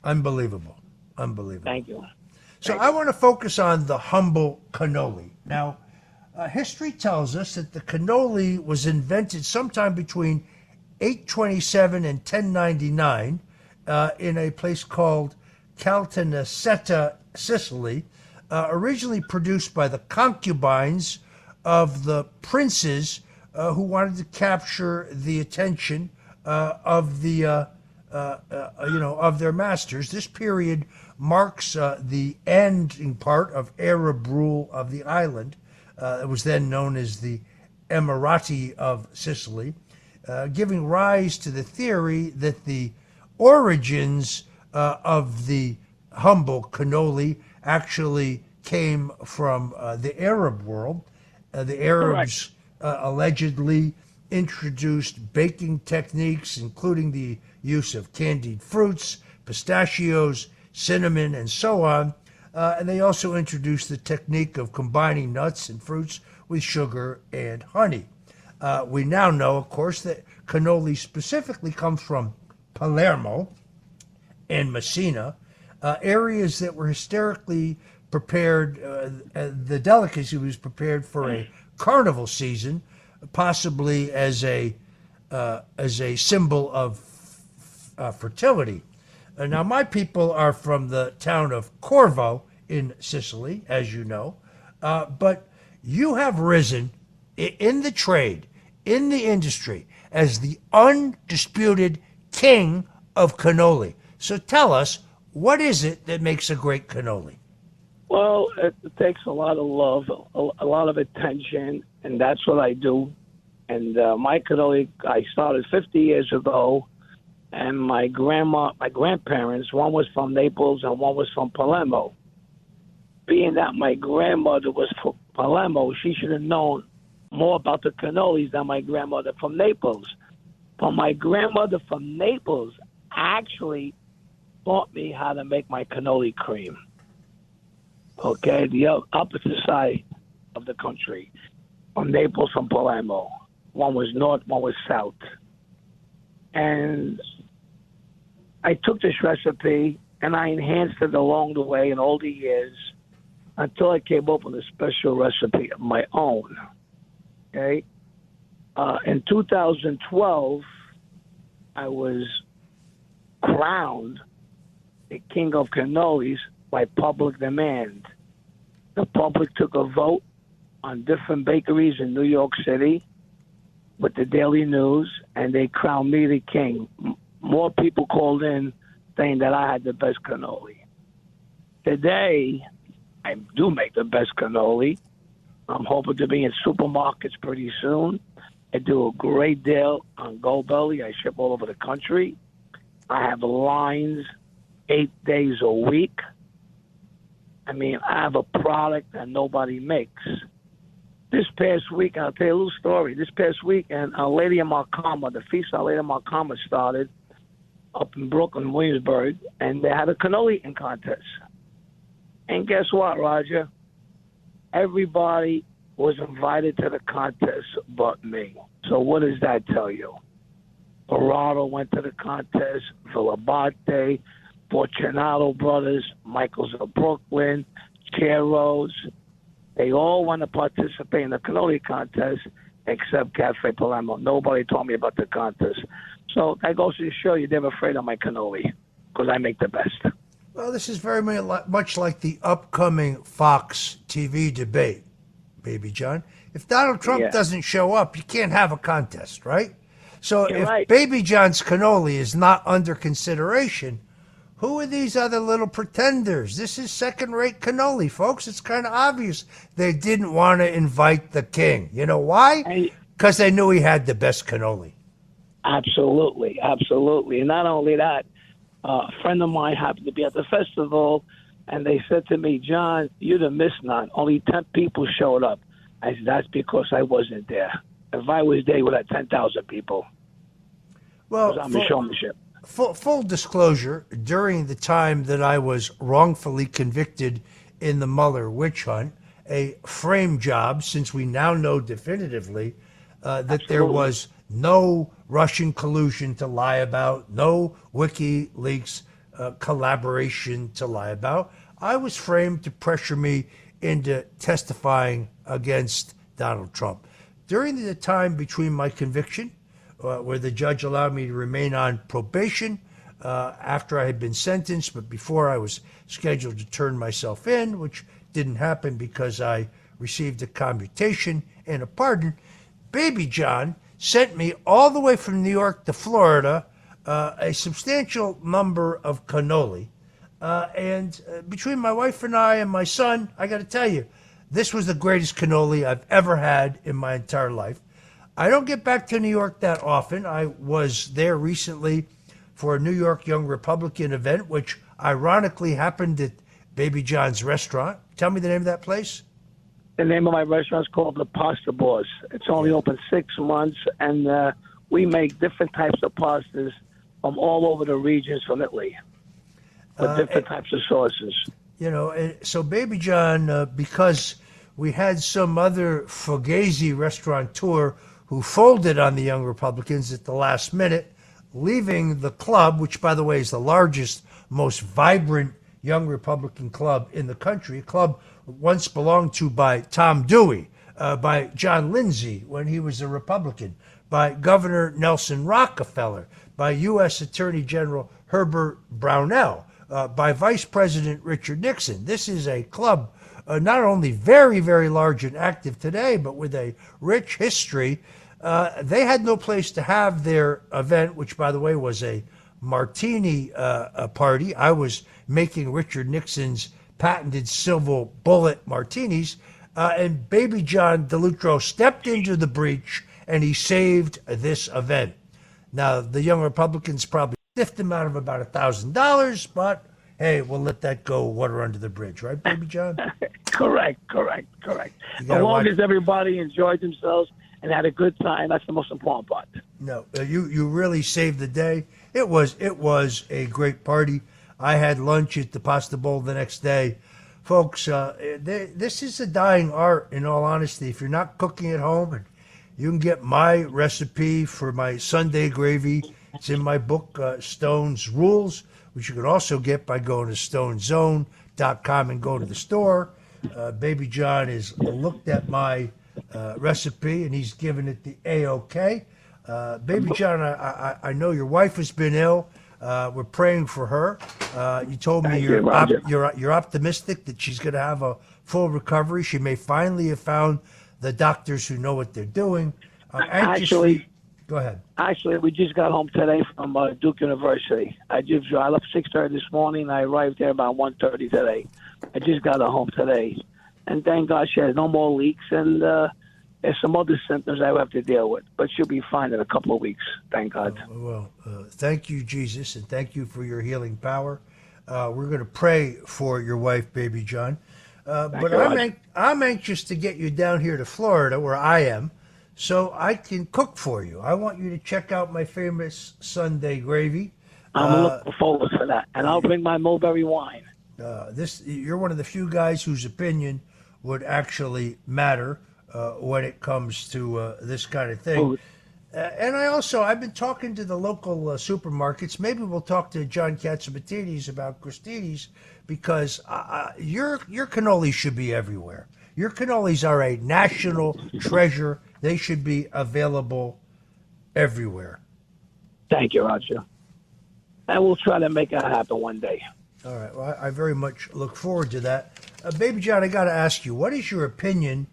Unbelievable. Thank you. So I want to focus on the humble cannoli. Now, history tells us that the cannoli was invented sometime between 827 and 1099 in a place called Caltanissetta, Sicily, originally produced by the concubines of the princes who wanted to capture the attention of the of their masters. This period marks the ending part of Arab rule of the island. It was then known as the Emirati of Sicily, giving rise to the theory that the origins of the humble cannoli actually came from the Arab world. The Arabs allegedly introduced baking techniques, including the use of candied fruits, pistachios, cinnamon, and so on. And they also introduced the technique of combining nuts and fruits with sugar and honey. We now know, of course, that cannoli specifically comes from Palermo and Messina, areas that were hysterically prepared. The delicacy was prepared for a carnival season, possibly as a symbol of fertility. Now, my people are from the town of Corvo in Sicily, as you know, but you have risen in the trade, in the industry, as the undisputed king of cannoli. So tell us, what is it that makes a great cannoli? Well, it takes a lot of love, a lot of attention, and that's what I do. And my cannoli, I started 50 years ago, and my grandparents, one was from Naples and one was from Palermo. Being that my grandmother was from Palermo, she should have known more about the cannolis than my grandmother from Naples. But my grandmother from Naples actually taught me how to make my cannoli cream. Okay, the opposite side of the country, from Naples, from Palermo. One was north, one was south. And I took this recipe and I enhanced it along the way in all the years until I came up with a special recipe of my own. Okay? In 2012, I was crowned the king of cannolis by public demand. The public took a vote on different bakeries in New York City with the Daily News, and they crowned me the king. More people called in saying that I had the best cannoli. Today, I do make the best cannoli. I'm hoping to be in supermarkets pretty soon. I do a great deal on Goldbelly. I ship all over the country. I have lines 8 days a week. I mean, I have a product that nobody makes. This past week, I'll tell you a little story. This past week, and Our Lady of Markhama, the Feast of Our Lady of Markhama started up in Brooklyn, Williamsburg, and they had a cannoli eating contest. And guess what, Roger? Everybody was invited to the contest but me. So what does that tell you? Gerardo went to the contest, Villabate, Fortunato Brothers, Michaels of Brooklyn, Cheros. They all want to participate in the cannoli contest except Cafe Palermo. Nobody told me about the contest. So that goes to show you they're afraid of my cannoli because I make the best. Well, this is very much like the upcoming Fox TV debate, Baby John. If Donald Trump doesn't show up, you can't have a contest, right? So You're if right. Baby John's cannoli is not under consideration, who are these other little pretenders? This is second-rate cannoli, folks. It's kind of obvious they didn't want to invite the king. You know why? Because they knew he had the best cannoli. Absolutely, absolutely. And not only that, a friend of mine happened to be at the festival, and they said to me, John, you'd have missed none. Only 10 people showed up. I said, that's because I wasn't there. If I was there, you would have 10,000 people. Well, I'm a showmanship. Full disclosure, during the time that I was wrongfully convicted in the Mueller witch hunt, a frame job, since we now know definitively that there was no Russian collusion to lie about, no WikiLeaks collaboration to lie about, I was framed to pressure me into testifying against Donald Trump. During the time between my conviction, where the judge allowed me to remain on probation after I had been sentenced, but before I was scheduled to turn myself in, which didn't happen because I received a commutation and a pardon, Baby John sent me all the way from New York to Florida a substantial number of cannoli. And between my wife and I and my son, I got to tell you, this was the greatest cannoli I've ever had in my entire life. I don't get back to New York that often. I was there recently for a New York Young Republican event, which ironically happened at Baby John's restaurant. Tell me the name of that place. The name of my restaurant is called The Pasta Boss. It's only open 6 months, and we make different types of pastas from all over the regions from Italy with different types of sauces. You know, so Baby John, because we had some other Fugazi restaurateur who folded on the Young Republicans at the last minute, leaving the club, which, by the way, is the largest, most vibrant Young Republican club in the country, a club once belonged to by Tom Dewey, by John Lindsay when he was a Republican, by Governor Nelson Rockefeller, by U.S. Attorney General Herbert Brownell, by Vice President Richard Nixon. This is a club not only very, very large and active today, but with a rich history. They had no place to have their event, which, by the way, was a martini party. I was making Richard Nixon's patented silver bullet martinis, and Baby John DeLutro stepped into the breach, and he saved this event. Now, the Young Republicans probably stiffed him out of about $1,000, but hey, we'll let that go water under the bridge, right, Baby John? Correct. As long as everybody enjoyed themselves and had a good time, that's the most important part. No, you really saved the day. It was a great party. I had lunch at the Pasta Bowl the next day. Folks, this is a dying art, in all honesty. If you're not cooking at home, and you can get my recipe for my Sunday gravy. It's in my book, Stone's Rules, which you can also get by going to stonezone.com and go to the store. Baby John has looked at my recipe, and he's given it the A-OK. Baby John, I know your wife has been ill. We're praying for her. You told me you're optimistic that she's going to have a full recovery. She may finally have found the doctors who know what they're doing. Go ahead. Actually, we just got home today from Duke University. I left 6:30 this morning. I arrived there about 1:30 today. I just got her home today. And thank God she has no more leaks, and there's some other symptoms I have to deal with. But she'll be fine in a couple of weeks, thank God. Thank you, Jesus, and thank you for your healing power. We're going to pray for your wife, Baby John. But I'm anxious to get you down here to Florida, where I am, so I can cook for you. I want you to check out my famous Sunday gravy. I'm looking forward to that, and I'll bring my mulberry wine. You're one of the few guys whose opinion would actually matter when it comes to this kind of thing. And I've been talking to the local supermarkets. Maybe we'll talk to John Catsimatidis about Christini's, because your cannolis should be everywhere. Your cannolis are a national treasure. They should be available everywhere. Thank you, Roger. And we'll try to make it happen one day. All right. Well, I very much look forward to that. Baby John, I got to ask you, what is your opinion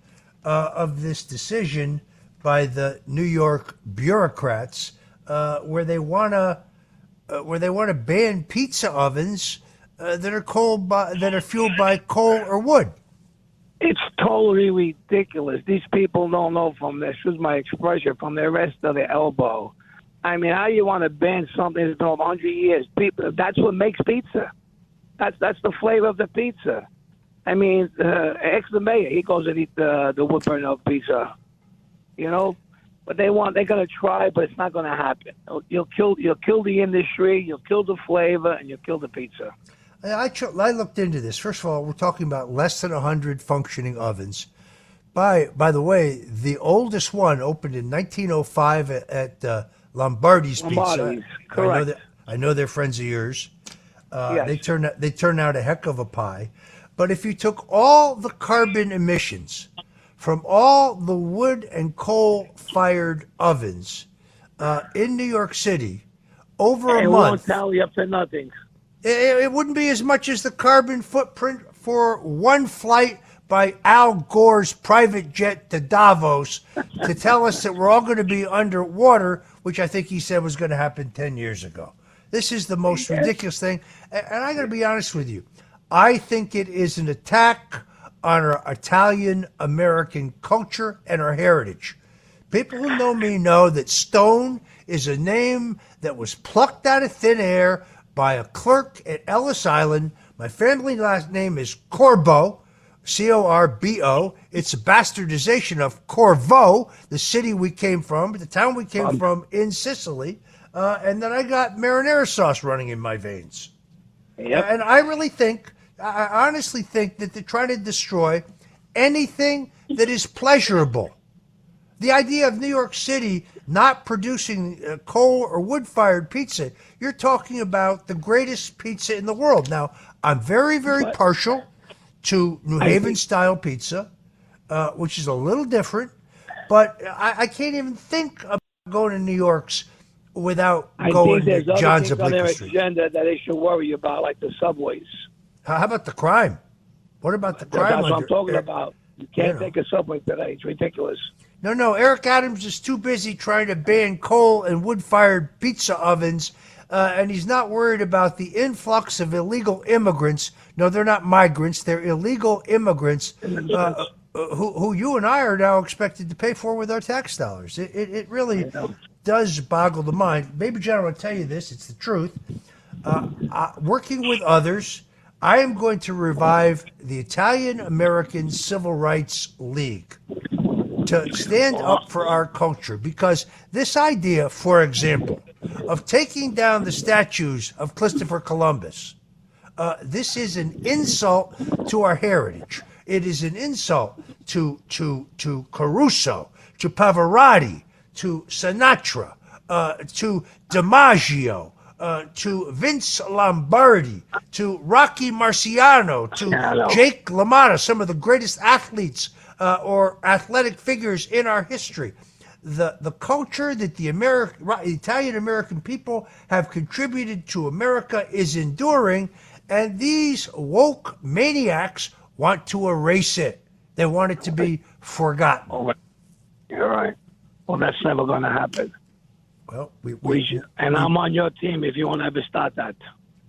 of this decision by the New York bureaucrats where they want to ban pizza ovens that are fueled by coal or wood? It's totally ridiculous. These people don't know from this is my expression, from the rest of the elbow. I mean, how you want to ban something that's been over 100 years? People, that's what makes pizza. That's the flavor of the pizza. I mean, the mayor, he goes and eat the wood burn of pizza. You know, but they're gonna try, but it's not gonna happen. You'll kill the industry, you'll kill the flavor, and you'll kill the pizza. I looked into this. First of all, we're talking about less than 100 functioning ovens. By the way, the oldest one opened in 1905 at Lombardi's Pizza. Correct. I know they're friends of yours. Yes. They turn out a heck of a pie. But if you took all the carbon emissions from all the wood and coal-fired ovens in New York City over a month, it won't tally up to nothing. It wouldn't be as much as the carbon footprint for one flight by Al Gore's private jet to Davos to tell us that we're all going to be underwater, which I think he said was going to happen 10 years ago. This is the most ridiculous thing. And I got to be honest with you. I think it is an attack on our Italian-American culture and our heritage. People who know me know that Stone is a name that was plucked out of thin air by a clerk at Ellis Island. My family last name is Corbo, C-O-R-B-O. It's a bastardization of Corvo, the city we came from, the town we came from in Sicily. And then I got marinara sauce running in my veins. Yep. And I honestly think that they're trying to destroy anything that is pleasurable. The idea of New York City not producing coal or wood-fired pizza, you're talking about the greatest pizza in the world. Now, I'm very, very partial to New Haven-style pizza, which is a little different, but I can't even think about going to New York's without going to John's Oblique Street. Agenda that they should worry about, like the subways. How about the crime? What about the crime? That's what I'm talking about. You can't take a subway today. It's ridiculous. No. Eric Adams is too busy trying to ban coal and wood-fired pizza ovens, and he's not worried about the influx of illegal immigrants. No, they're not migrants. They're illegal immigrants who you and I are now expected to pay for with our tax dollars. It really does boggle the mind. Baby John, I want to tell you this. It's the truth. Working with others, I am going to revive the Italian American Civil Rights League to stand up for our culture, because this idea, for example, of taking down the statues of Christopher Columbus, this is an insult to our heritage. It is an insult to Caruso, to Pavarotti, to Sinatra, to DiMaggio, to Vince Lombardi, to Rocky Marciano, to Jake LaMotta, some of the greatest athletes or athletic figures in our history. The culture that the Italian American people have contributed to America is enduring, and these woke maniacs want to erase it. They want it to be forgotten. Oh, you're right. Well, that's never going to happen. Well, and I'm on your team if you want to ever start that.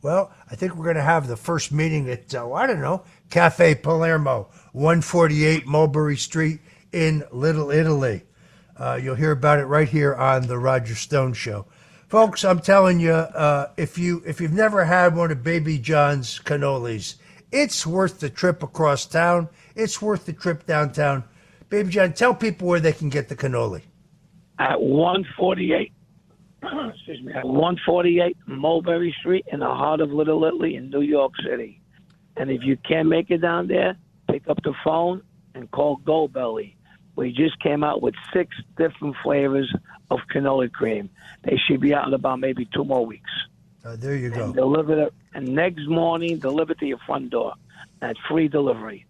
Well, I think we're going to have the first meeting at, I don't know, Cafe Palermo, 148 Mulberry Street in Little Italy. You'll hear about it right here on the Roger Stone Show. Folks, I'm telling you, if you've never had one of Baby John's cannolis, it's worth the trip across town. It's worth the trip downtown. Baby John, tell people where they can get the cannoli. At 148. Excuse me, at 148 Mulberry Street in the heart of Little Italy in New York City. And if you can't make it down there, pick up the phone and call Goldbelly. We just came out with 6 different flavors of cannoli cream. They should be out in about maybe 2 more weeks. There you go. And next morning, deliver to your front door at free delivery.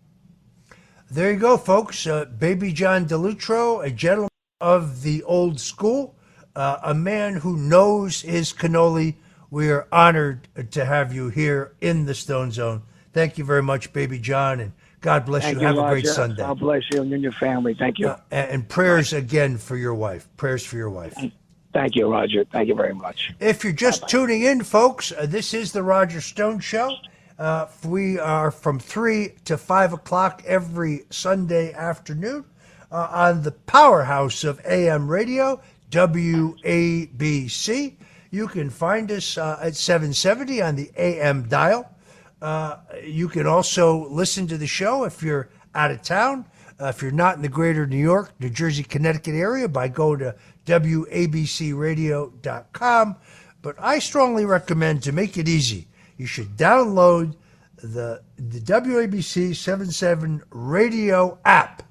There you go, folks. Baby John DeLutro, a gentleman of the old school. A man who knows his cannoli. We are honored to have you here in the Stone Zone. Thank you very much, Baby John, and God bless you. Have a great Sunday. God bless you and your family. Thank you. And prayers again for your wife. Prayers for your wife. Thank you, Roger. Thank you very much. If you're just tuning in, folks, this is the Roger Stone Show. We are from 3 to 5 o'clock every Sunday afternoon on the powerhouse of AM radio, WABC. You can find us at 770 on the AM dial. You can also listen to the show if you're out of town, if you're not in the greater New York, New Jersey, Connecticut area, by going to WABCradio.com. But I strongly recommend, to make it easy, you should download the WABC 77 radio app.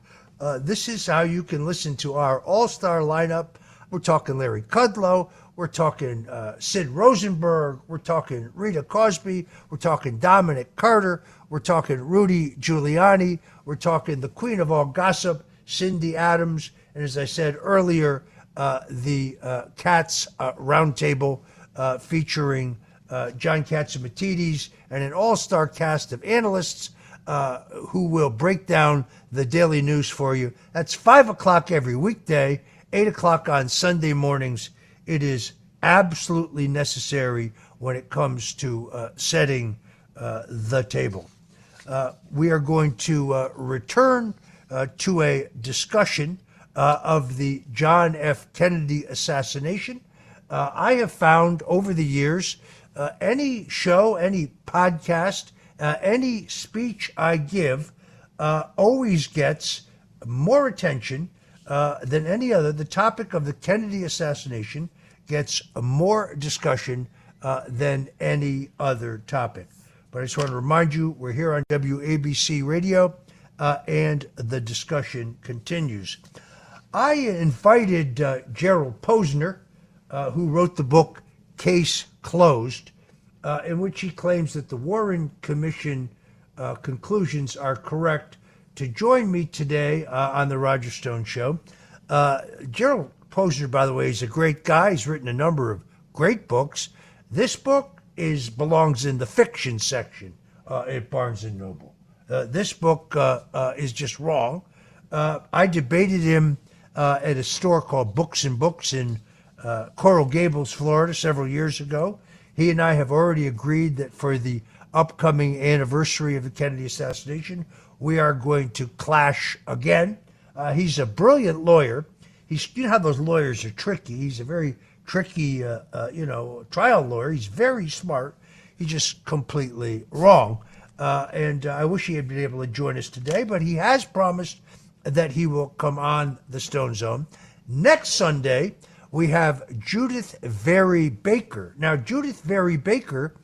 This is how you can listen to our all-star lineup. We're talking Larry Kudlow. We're talking Sid Rosenberg. We're talking Rita Cosby. We're talking Dominic Carter. We're talking Rudy Giuliani. We're talking the queen of all gossip, Cindy Adams. And as I said earlier, the Katz Roundtable featuring John Catsimatidis and an all-star cast of analysts who will break down the daily news for you. That's 5 o'clock every weekday, 8 o'clock on Sunday mornings. It is absolutely necessary when it comes to setting the table. We are going to return to a discussion of the John F. Kennedy assassination. I have found over the years, any show, any podcast, any speech I give always gets more attention than any other. The topic of the Kennedy assassination gets more discussion than any other topic. But I just want to remind you, we're here on WABC Radio, and the discussion continues. I invited Gerald Posner, who wrote the book Case Closed, in which he claims that the Warren Commission conclusions are correct, to join me today on the Roger Stone Show. Gerald Posner, by the way, is a great guy. He's written a number of great books. This book belongs in the fiction section at Barnes & Noble. This book is just wrong. I debated him at a store called Books and Books in Coral Gables, Florida, several years ago. He and I have already agreed that for the upcoming anniversary of the Kennedy assassination, we are going to clash again. He's a brilliant lawyer. You know how those lawyers are tricky. He's a very tricky, trial lawyer. He's very smart. He's just completely wrong. and I wish he had been able to join us today, but he has promised that he will come on the Stone Zone. Next Sunday, we have Judith Vary Baker. Now, Judith Vary Baker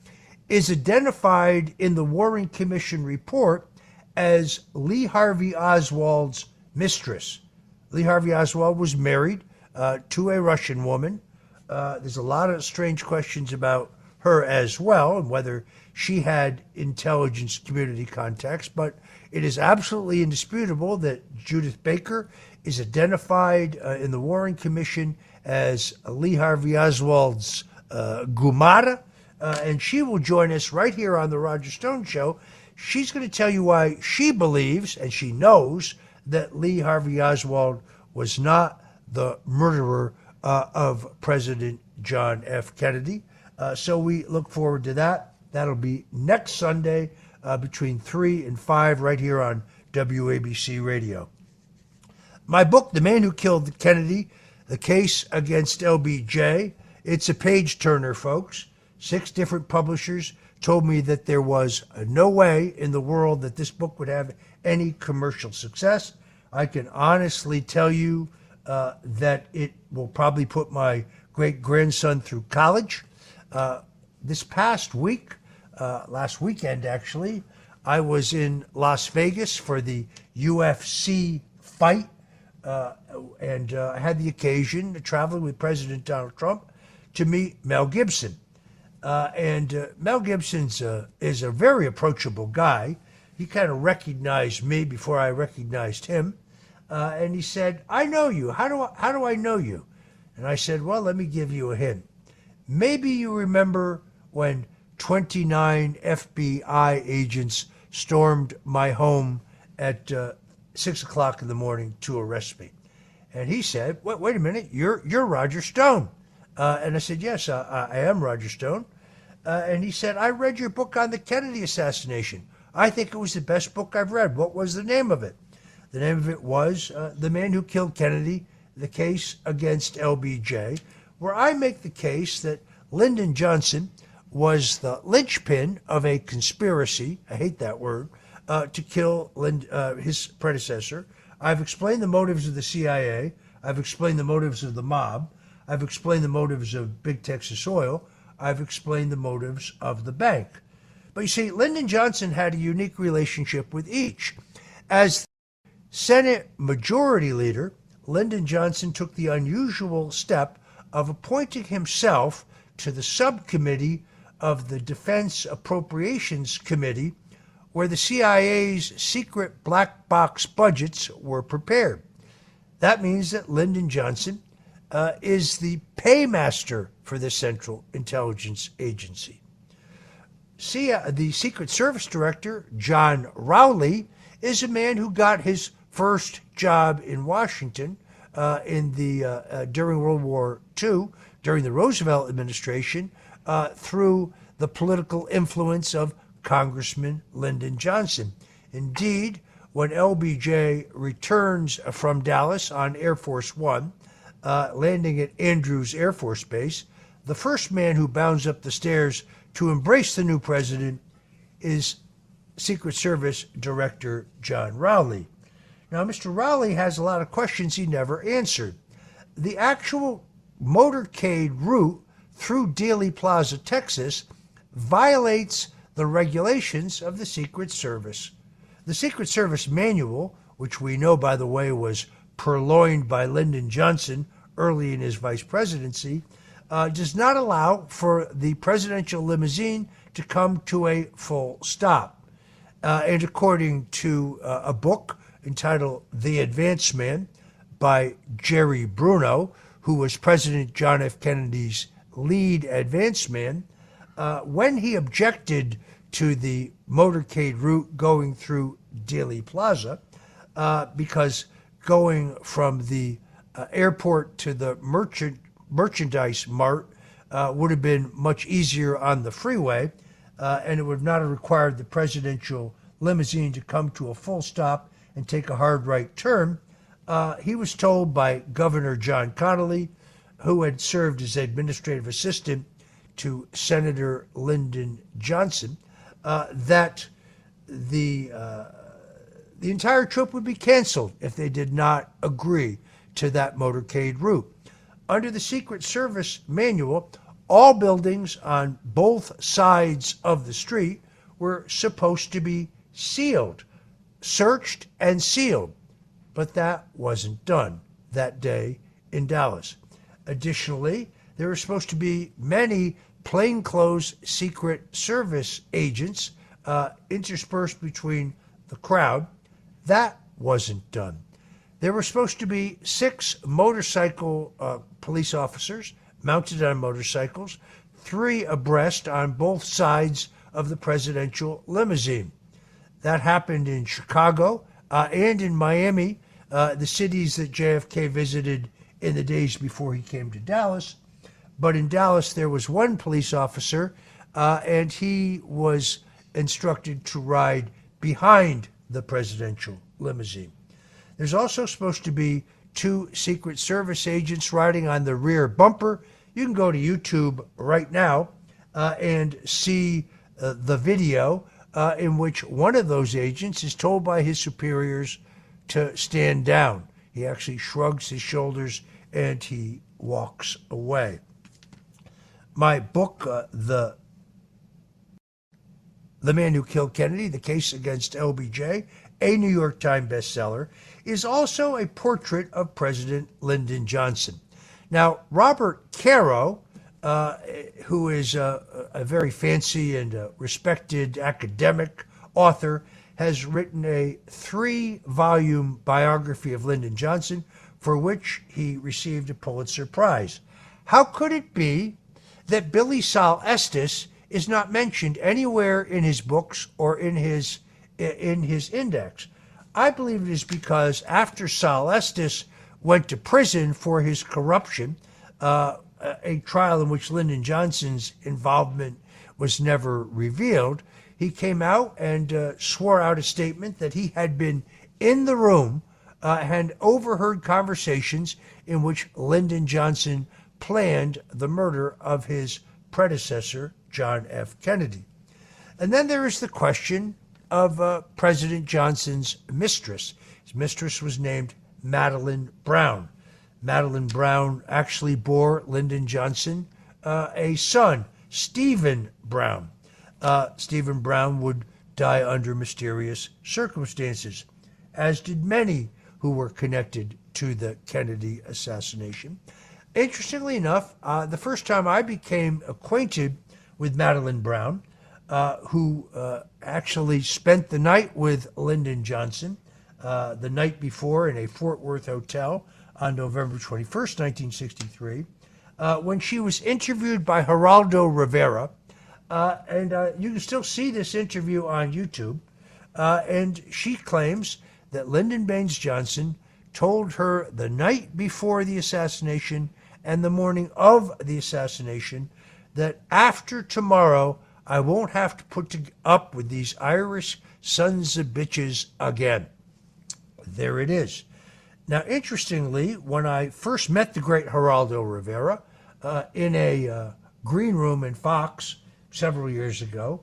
is identified in the Warren Commission report as Lee Harvey Oswald's mistress. Lee Harvey Oswald was married to a Russian woman. There's a lot of strange questions about her as well, and whether she had intelligence community contacts, but it is absolutely indisputable that Judith Baker is identified in the Warren Commission as Lee Harvey Oswald's Gumara, and she will join us right here on the Roger Stone Show. She's going to tell you why she believes, and she knows, that Lee Harvey Oswald was not the murderer of President John F. Kennedy. So we look forward to that. That'll be next Sunday between 3 and 5 right here on WABC Radio. My book, The Man Who Killed Kennedy, The Case Against LBJ, it's a page-turner, folks. 6 different publishers told me that there was no way in the world that this book would have any commercial success. I can honestly tell you that it will probably put my great-grandson through college. This past week, last weekend actually, I was in Las Vegas for the UFC fight, and I had the occasion, traveling with President Donald Trump, to meet Mel Gibson. And Mel Gibson is a very approachable guy. He kind of recognized me before I recognized him. And he said, "I know you. How do I know you?" And I said, "Well, let me give you a hint. Maybe you remember when 29 FBI agents stormed my home at 6 o'clock in the morning to arrest me." And he said, wait a minute, you're Roger Stone. And I said, "Yes, I am Roger Stone." And he said, "I read your book on the Kennedy assassination. I think it was the best book I've read. What was the name of it?" The name of it was The Man Who Killed Kennedy, The Case Against LBJ, where I make the case that Lyndon Johnson was the linchpin of a conspiracy, I hate that word, to kill his predecessor. I've explained the motives of the CIA. I've explained the motives of the mob. I've explained the motives of Big Texas Oil. I've explained the motives of the bank. But you see, Lyndon Johnson had a unique relationship with each. As Senate Majority Leader, Lyndon Johnson took the unusual step of appointing himself to the subcommittee of the Defense Appropriations Committee, where the CIA's secret black box budgets were prepared. That means that Lyndon Johnson is the paymaster for the Central Intelligence Agency. The Secret Service Director, John Rowley, is a man who got his first job in Washington during World War II, during the Roosevelt administration, through the political influence of Congressman Lyndon Johnson. Indeed, when LBJ returns from Dallas on Air Force One, landing at Andrews Air Force Base, the first man who bounds up the stairs to embrace the new president is Secret Service Director John Rowley. Now, Mr. Rowley has a lot of questions he never answered. The actual motorcade route through Dealey Plaza, Texas, violates the regulations of the Secret Service. The Secret Service manual, which we know, by the way, was purloined by Lyndon Johnson early in his vice presidency, does not allow for the presidential limousine to come to a full stop. And according to a book entitled The Advance Man by Jerry Bruno, who was President John F. Kennedy's lead advance man, when he objected to the motorcade route going through Dealey Plaza, because going from the airport to the merchandise mart would have been much easier on the freeway, and it would not have required the presidential limousine to come to a full stop and take a hard right turn. He was told by Governor John Connally, who had served as administrative assistant to Senator Lyndon Johnson, that the entire trip would be canceled if they did not agree to that motorcade route. Under the Secret Service manual, all buildings on both sides of the street were supposed to be sealed, searched and sealed, but that wasn't done that day in Dallas. Additionally, there were supposed to be many plainclothes Secret Service agents interspersed between the crowd. That wasn't done. There were supposed to be 6 motorcycle police officers mounted on motorcycles, 3 abreast on both sides of the presidential limousine. That happened in Chicago and in Miami, the cities that JFK visited in the days before he came to Dallas. But in Dallas, there was 1 police officer, and he was instructed to ride behind the presidential limousine. There's also supposed to be 2 Secret Service agents riding on the rear bumper. You can go to YouTube right now and see the video in which one of those agents is told by his superiors to stand down. He actually shrugs his shoulders and he walks away. My book, The Man Who Killed Kennedy, The Case Against LBJ, a New York Times bestseller, is also a portrait of President Lyndon Johnson. Now, Robert Caro, who is a very fancy and respected academic author, has written a 3-volume biography of Lyndon Johnson, for which he received a Pulitzer Prize. How could it be that Billy Sol Estes is not mentioned anywhere in his books or in his index? I believe it is because after Sol Estes went to prison for his corruption, a trial in which Lyndon Johnson's involvement was never revealed, he came out and swore out a statement that he had been in the room and overheard conversations in which Lyndon Johnson planned the murder of his predecessor, John F. Kennedy. And then there is the question of President Johnson's mistress. His mistress was named Madeline Brown. Madeline Brown actually bore Lyndon Johnson a son, Stephen Brown. Stephen Brown would die under mysterious circumstances, as did many who were connected to the Kennedy assassination. Interestingly enough, the first time I became acquainted with Madeline Brown, who actually spent the night with Lyndon Johnson the night before in a Fort Worth hotel on November 21st, 1963, when she was interviewed by Geraldo Rivera. And you can still see this interview on YouTube. And she claims that Lyndon Baines Johnson told her the night before the assassination and the morning of the assassination that after tomorrow, I won't have to put up with these Irish sons of bitches again. There it is. Now, interestingly, when I first met the great Geraldo Rivera in a green room in Fox several years ago,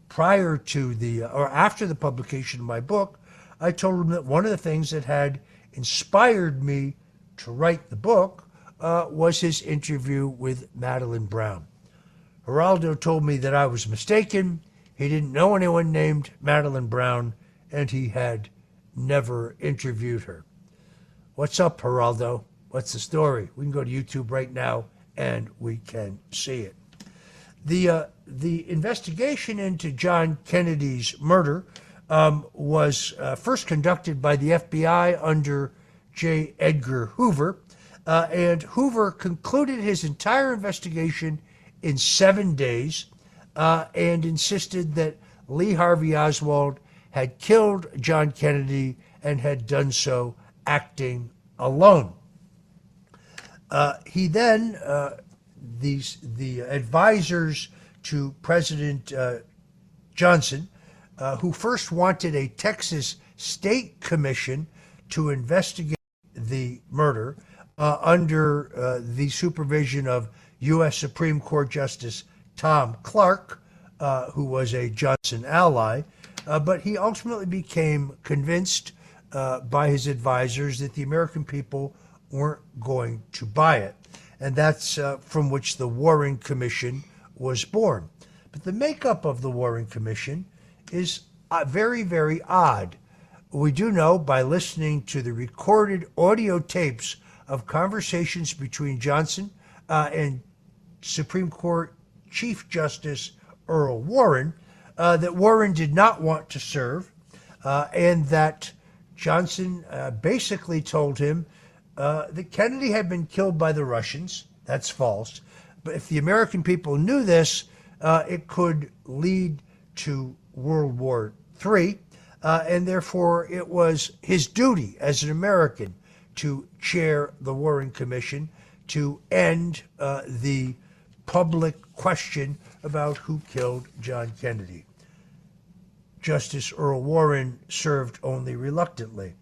prior to or after the publication of my book, I told him that one of the things that had inspired me to write the book was his interview with Madeline Brown. Geraldo told me that I was mistaken. He didn't know anyone named Madeline Brown, and he had never interviewed her. What's up, Geraldo? What's the story? We can go to YouTube right now, and we can see it. The investigation into John Kennedy's murder was first conducted by the FBI under J. Edgar Hoover, and Hoover concluded his entire investigation in 7 days and insisted that Lee Harvey Oswald had killed John Kennedy and had done so acting alone. He then, the advisors to President Johnson, who first wanted a Texas state commission to investigate the murder under the supervision of U.S. Supreme Court Justice Tom Clark, who was a Johnson ally, But he ultimately became convinced by his advisors that the American people weren't going to buy it. And that's from which the Warren Commission was born. But the makeup of the Warren Commission is very, very odd. We do know by listening to the recorded audio tapes of conversations between Johnson and Supreme Court Chief Justice Earl Warren that Warren did not want to serve and that Johnson basically told him that Kennedy had been killed by the Russians. That's false. But if the American people knew this, it could lead to World War III, and therefore it was his duty as an American to chair the Warren Commission to end the public question about who killed John Kennedy. Justice Earl Warren served only reluctantly.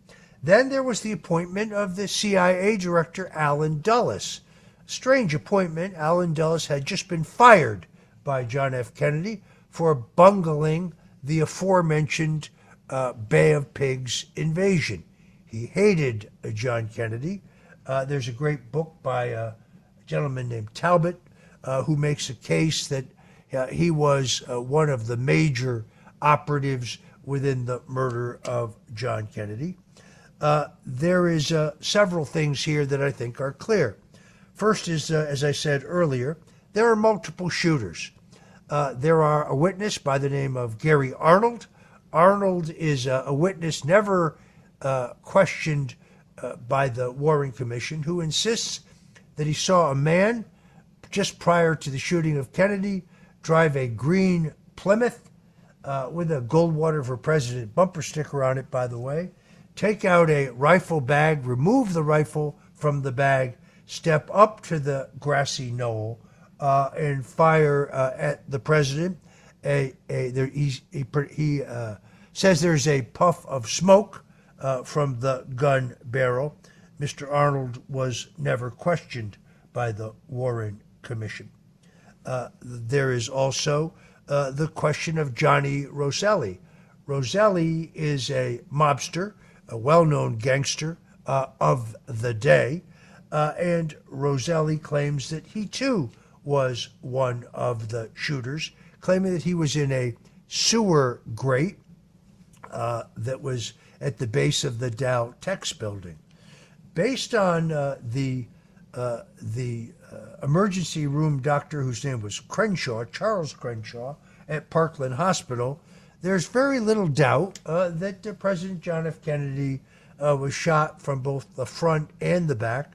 Then there was the appointment of the CIA Director Allen Dulles. Strange appointment. Allen Dulles had just been fired by John F. Kennedy for bungling the aforementioned Bay of Pigs invasion. He hated John Kennedy. There's a great book by a gentleman named Talbot who makes a case that he was one of the major operatives within the murder of John Kennedy. There is several things here that I think are clear. First is, as I said earlier, there are multiple shooters. There are a witness by the name of Gary Arnold. Arnold is a witness never questioned by the Warren Commission, who insists that he saw a man just prior to the shooting of Kennedy drive a green Plymouth with a Goldwater for President bumper sticker on it, by the way, take out a rifle bag, remove the rifle from the bag, step up to the grassy knoll, and fire at the president. He says there's a puff of smoke from the gun barrel. Mr. Arnold was never questioned by the Warren Commission. There is also the question of Johnny Roselli. Roselli is a mobster, a well-known gangster of the day, and Roselli claims that he too was one of the shooters, claiming that he was in a sewer grate that was at the base of the Dow Tex building. Based on the emergency room doctor whose name was Crenshaw, Charles Crenshaw, at Parkland Hospital, there's very little doubt that President John F. Kennedy was shot from both the front and the back.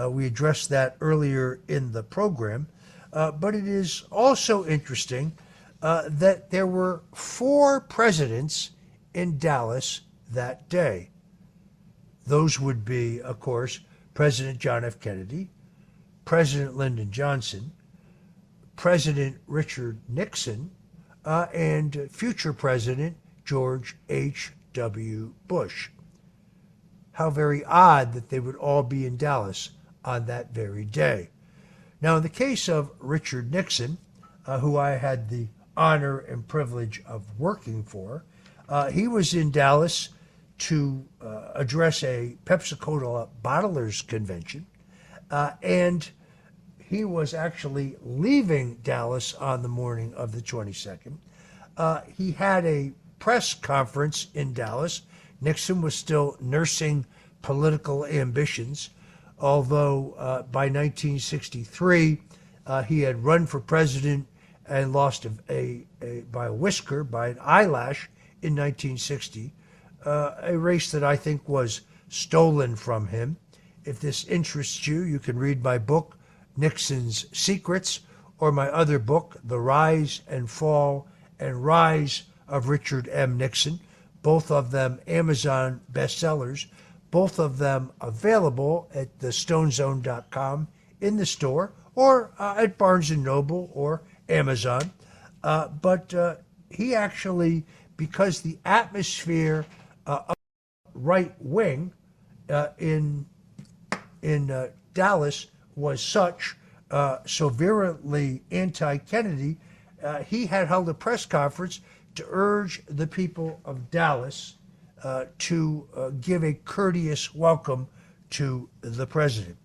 We addressed that earlier in the program. But it is also interesting that there were 4 presidents in Dallas that day. Those would be, of course, President John F. Kennedy, President Lyndon Johnson, President Richard Nixon, and future President George H.W. Bush. How very odd that they would all be in Dallas on that very day. Now, in the case of Richard Nixon, who I had the honor and privilege of working for, he was in Dallas to address a Pepsi-Cola bottlers convention, and he was actually leaving Dallas on the morning of the 22nd. He had a press conference in Dallas. Nixon was still nursing political ambitions, although by 1963 he had run for president and lost by a whisker, by an eyelash in 1960, a race that I think was stolen from him. If this interests you, you can read my book, Nixon's Secrets, or my other book, The Rise and Fall and Rise of Richard M. Nixon, both of them Amazon bestsellers, both of them available at thestonezone.com in the store or at Barnes & Noble or Amazon. But he actually, because the atmosphere of right wing in Dallas was such so virulently anti-Kennedy, he had held a press conference to urge the people of Dallas to give a courteous welcome to the president.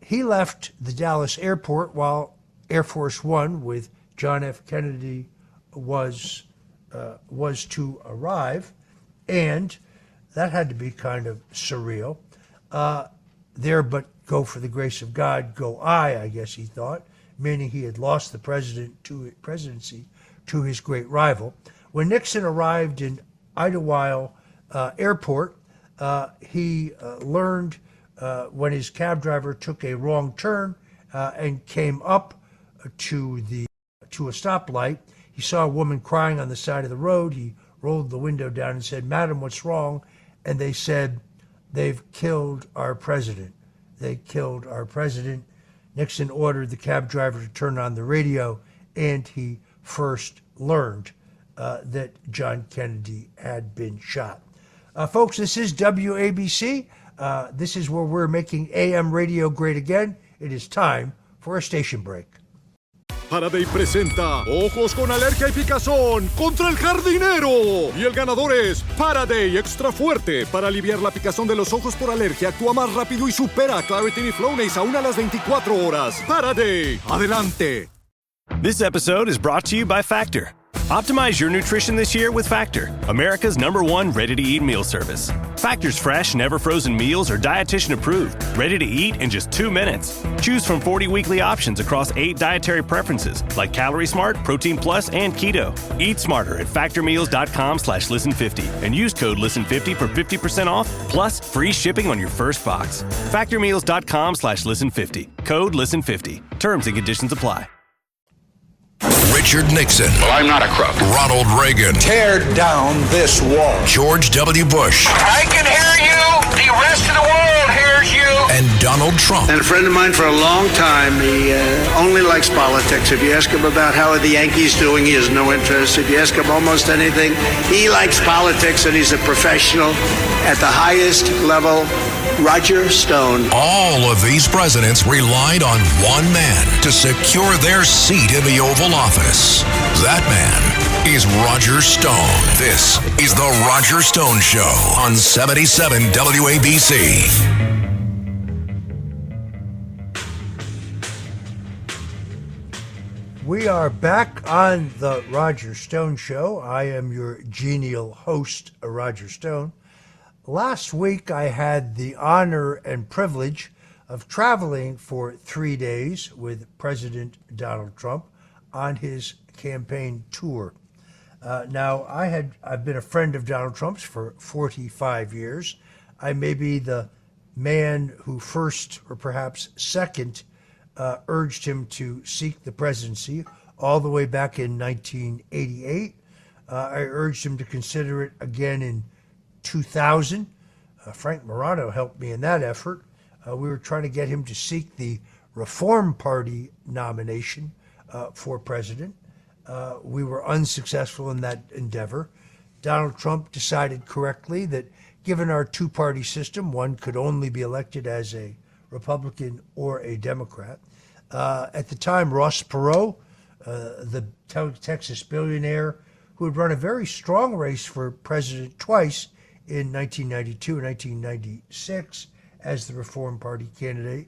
He left the Dallas airport while Air Force One with John F. Kennedy was to arrive, and that had to be kind of surreal. There but go for the grace of God, go I guess he thought, meaning he had lost the presidency to his great rival. When Nixon arrived in Idlewild Airport, he learned when his cab driver took a wrong turn and came up to a stoplight. He saw a woman crying on the side of the road. He rolled the window down and said, "Madam, what's wrong?" And they said, "They've killed our president. They killed our president." Nixon ordered the cab driver to turn on the radio, and he first learned that John Kennedy had been shot. Folks, this is WABC. This is where we're making AM radio great again. It is time for a station break. Faraday presenta Ojos con Alergia y Picazón contra el Jardinero. Y el ganador es Faraday Extra Fuerte. Para aliviar la picazón de los ojos por alergia, actúa más rápido y supera a Claritin y Flonase aún a las 24 horas. Faraday, adelante. This episode is brought to you by Factor. Optimize your nutrition this year with Factor, America's #1 ready-to-eat meal service. Factor's fresh, never-frozen meals are dietitian-approved, ready to eat in just 2 minutes. Choose from 40 weekly options across 8 dietary preferences, like Calorie Smart, Protein Plus, and Keto. Eat smarter at factormeals.com/listen50 and use code LISTEN50 for 50% off, plus free shipping on your first box. Factormeals.com/listen50. Code LISTEN50. Terms and conditions apply. Richard Nixon. Well, I'm not a crook. Ronald Reagan. Tear down this wall. George W. Bush. I can hear you. The rest of the world hears you. And Donald Trump. And a friend of mine for a long time, he only likes politics. If you ask him about how are the Yankees doing, he has no interest. If you ask him almost anything, he likes politics, and he's a professional at the highest level. Roger Stone. All of these presidents relied on one man to secure their seat in the Oval Office. That man is Roger Stone. This is The Roger Stone Show on 77 WABC. We are back on The Roger Stone Show. I am your genial host, Roger Stone. Last week, I had the honor and privilege of traveling for 3 days with President Donald Trump on his campaign tour. Now, I've been a friend of Donald Trump's for 45 years. I may be the man who first, or perhaps second, urged him to seek the presidency all the way back in 1988. I urged him to consider it again in 2000. Frank Morano helped me in that effort. We were trying to get him to seek the Reform Party nomination for president. We were unsuccessful in that endeavor. Donald Trump decided correctly that given our two-party system, one could only be elected as a Republican or a Democrat. At the time, Ross Perot, the Texas billionaire who had run a very strong race for president twice, in 1992 and 1996 as the Reform Party candidate,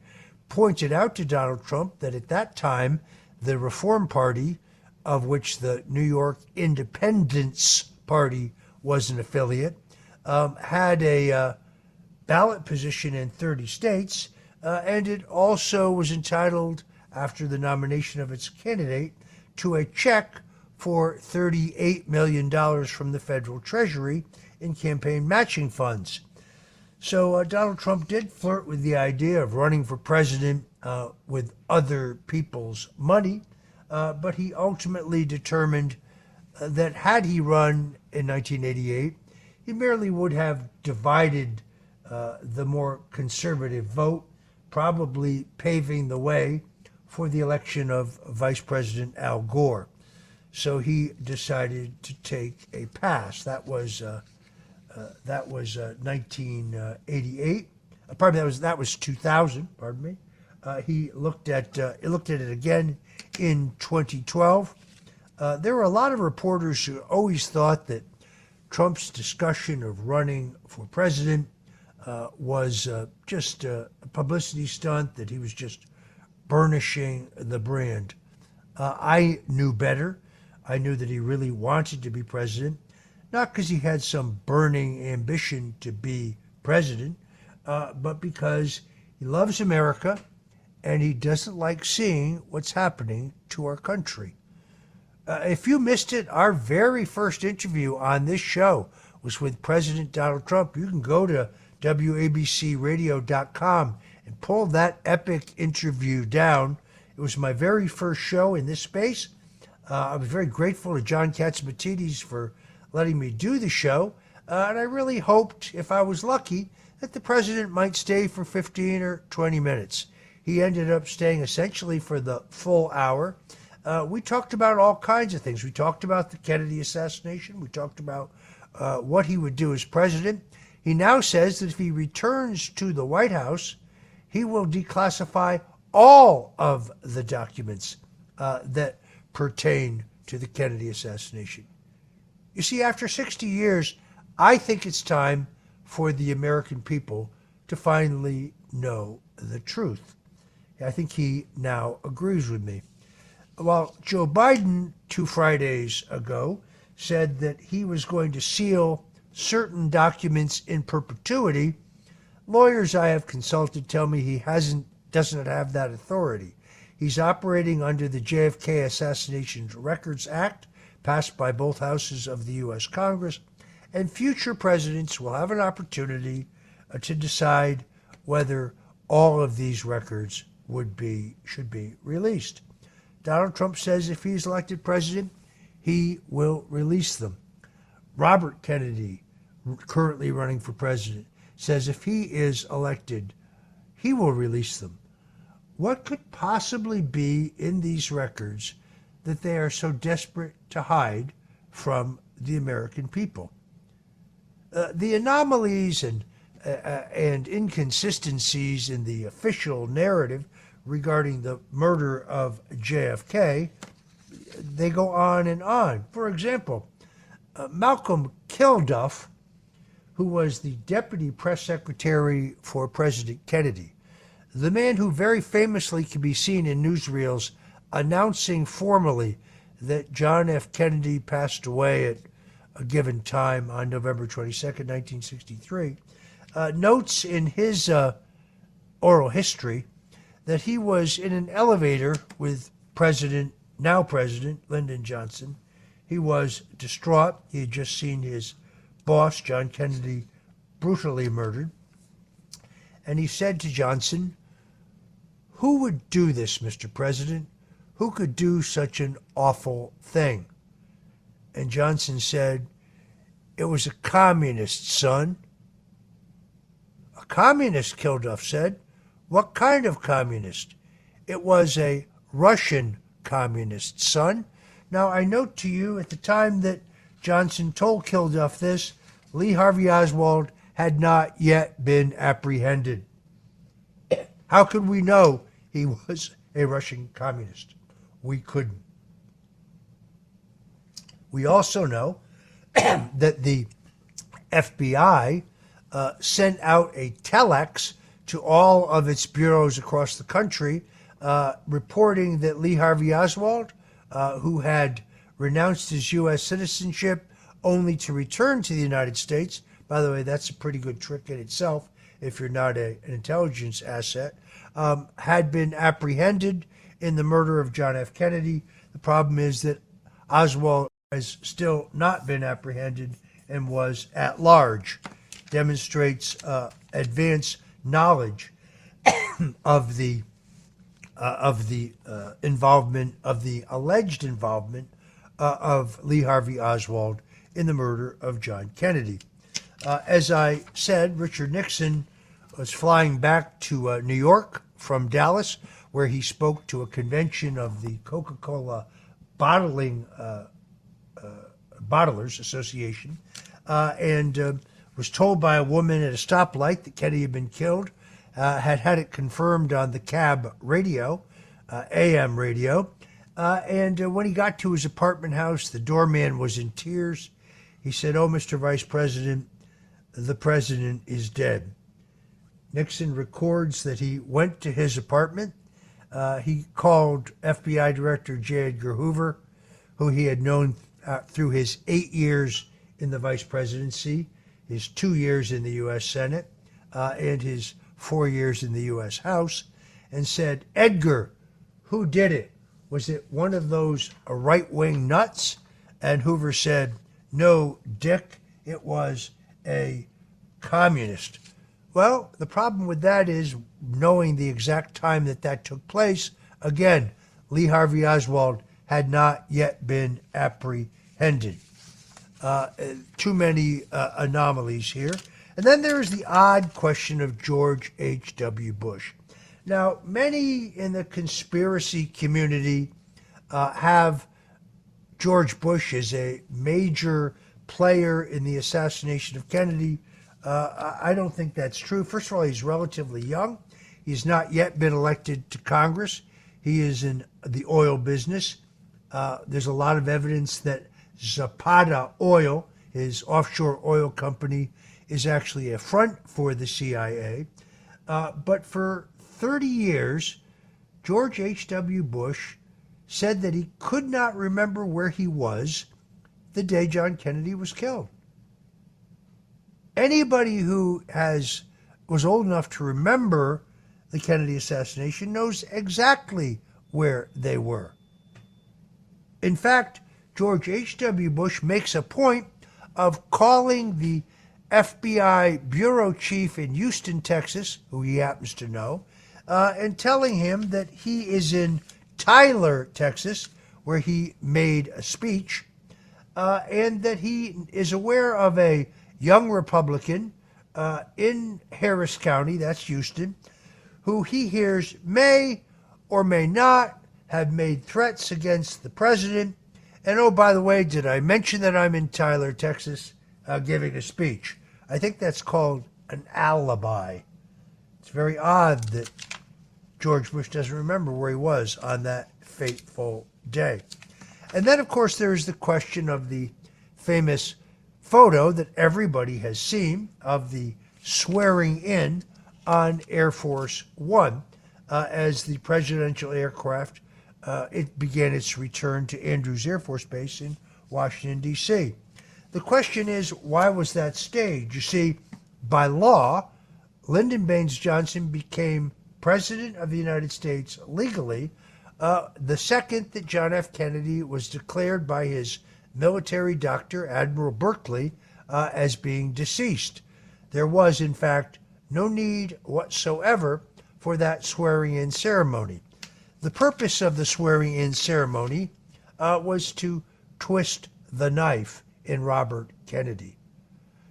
pointed out to Donald Trump that at that time, the Reform Party, of which the New York Independence Party was an affiliate, had a ballot position in 30 states, and it also was entitled, after the nomination of its candidate, to a check for $38 million from the federal treasury in campaign matching funds. So Donald Trump did flirt with the idea of running for president with other people's money, but he ultimately determined that had he run in 1988, he merely would have divided the more conservative vote, probably paving the way for the election of Vice President Al Gore. So he decided to take a pass. That was 1988. That was 2000. Pardon me. He looked at it again in 2012. There were a lot of reporters who always thought that Trump's discussion of running for president was just a publicity stunt, that he was just burnishing the brand. I knew better. I knew that he really wanted to be president, not because he had some burning ambition to be president, but because he loves America and he doesn't like seeing what's happening to our country. If you missed it, our very first interview on this show was with President Donald Trump. You can go to WABCRadio.com and pull that epic interview down. It was my very first show in this space. I was very grateful to John Catsimatidis for letting me do the show. And I really hoped, if I was lucky, that the president might stay for 15 or 20 minutes. He ended up staying essentially for the full hour. We talked about all kinds of things. We talked about the Kennedy assassination. We talked about what he would do as president. He now says that if he returns to the White House, he will declassify all of the documents that pertain to the Kennedy assassination. You see, after 60 years, I think it's time for the American people to finally know the truth. I think he now agrees with me. Well, Joe Biden, 2 Fridays ago, said that he was going to seal certain documents in perpetuity. Lawyers I have consulted tell me he doesn't have that authority. He's operating under the JFK Assassination Records Act, passed by both houses of the U.S. Congress, and future presidents will have an opportunity to decide whether all of these records should be released. Donald Trump says if he's elected president, he will release them. Robert Kennedy, currently running for president, says if he is elected, he will release them. What could possibly be in these records that they are so desperate to hide from the American people? The anomalies and inconsistencies in the official narrative regarding the murder of JFK, they go on and on. For example, Malcolm Kilduff, who was the deputy press secretary for President Kennedy, the man who very famously can be seen in newsreels announcing formally that John F. Kennedy passed away at a given time on November 22nd, 1963, notes in his oral history that he was in an elevator with now President Lyndon Johnson. He was distraught. He had just seen his boss, John Kennedy, brutally murdered. And he said to Johnson, "Who would do this, Mr. President? Who could do such an awful thing?" And Johnson said, "It was a communist, son." "A communist," Kilduff said. "What kind of communist?" "It was a Russian communist, son." Now, I note to you at the time that Johnson told Kilduff this, Lee Harvey Oswald had not yet been apprehended. How could we know he was a Russian communist? We couldn't. We also know that the FBI sent out a telex to all of its bureaus across the country, reporting that Lee Harvey Oswald, who had renounced his U.S. citizenship only to return to the United States — by the way, that's a pretty good trick in itself if you're not an intelligence asset — had been apprehended in the murder of John F. Kennedy. The problem is that Oswald has still not been apprehended and was at large. Demonstrates advanced knowledge of the alleged involvement of Lee Harvey Oswald in the murder of John Kennedy. As I said, Richard Nixon was flying back to New York from Dallas, where he spoke to a convention of the Coca-Cola Bottlers Association, and was told by a woman at a stoplight that Kennedy had been killed, had it confirmed on the cab radio, AM radio, And when he got to his apartment house, the doorman was in tears. He said, "Oh, Mr. Vice President, the president is dead." Nixon records that he went to his apartment. He called FBI Director J. Edgar Hoover, who he had known through his 8 years in the vice presidency, his 2 years in the U.S. Senate, and his 4 years in the U.S. House, and said, "Edgar, who did it? Was it one of those right-wing nuts?" And Hoover said, "No, Dick, it was a communist." Well, the problem with that is knowing the exact time that took place. Again, Lee Harvey Oswald had not yet been apprehended. Too many anomalies here. And then there is the odd question of George H.W. Bush. Now, many in the conspiracy community have George Bush as a major player in the assassination of Kennedy. I don't think that's true. First of all, he's relatively young. He's not yet been elected to Congress. He is in the oil business. There's a lot of evidence that Zapata Oil, his offshore oil company, is actually a front for the CIA. But for 30 years, George H.W. Bush said that he could not remember where he was the day John Kennedy was killed. Anybody who was old enough to remember the Kennedy assassination knows exactly where they were. In fact, George H.W. Bush makes a point of calling the FBI bureau chief in Houston, Texas, who he happens to know, and telling him that he is in Tyler, Texas, where he made a speech, and that he is aware of a young Republican in Harris County, that's Houston, who he hears may or may not have made threats against the president. And oh, by the way, did I mention that I'm in Tyler, Texas, giving a speech? I think that's called an alibi. It's very odd that George Bush doesn't remember where he was on that fateful day. And then, of course, there's the question of the famous photo that everybody has seen of the swearing in on Air Force One as the presidential aircraft it began its return to Andrews Air Force Base in Washington, D.C. The question is, why was that staged? You see, by law, Lyndon Baines Johnson became President of the United States legally the second that John F. Kennedy was declared by his military doctor, Admiral Berkeley, as being deceased. There was, in fact, no need whatsoever for that swearing-in ceremony. The purpose of the swearing-in ceremony was to twist the knife in Robert Kennedy.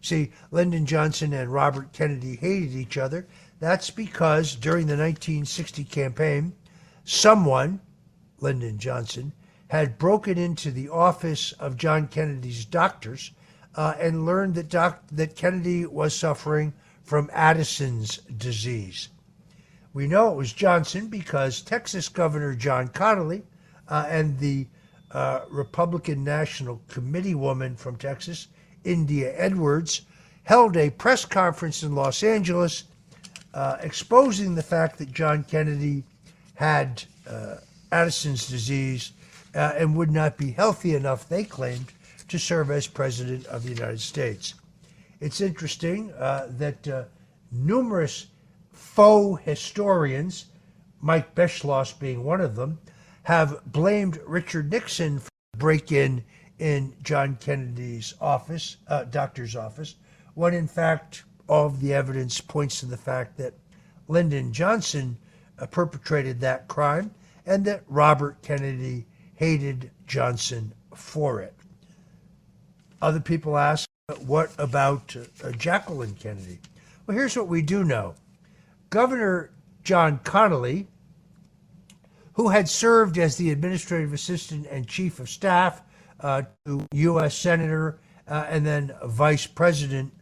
See, Lyndon Johnson and Robert Kennedy hated each other. That's because during the 1960 campaign, someone, Lyndon Johnson, had broken into the office of John Kennedy's doctors and learned that Kennedy was suffering from Addison's disease. We know it was Johnson because Texas Governor John Connally and the Republican National Committee woman from Texas, India Edwards, held a press conference in Los Angeles exposing the fact that John Kennedy had Addison's disease and would not be healthy enough, they claimed, to serve as President of the United States. It's interesting that numerous faux historians, Mike Beschloss being one of them, have blamed Richard Nixon for the break-in in John Kennedy's office, doctor's office, when in fact all of the evidence points to the fact that Lyndon Johnson perpetrated that crime and that Robert Kennedy hated Johnson for it. Other people ask, what about Jacqueline Kennedy? Well, here's what we do know. Governor John Connally, who had served as the administrative assistant and chief of staff to U.S. Senator and then Vice President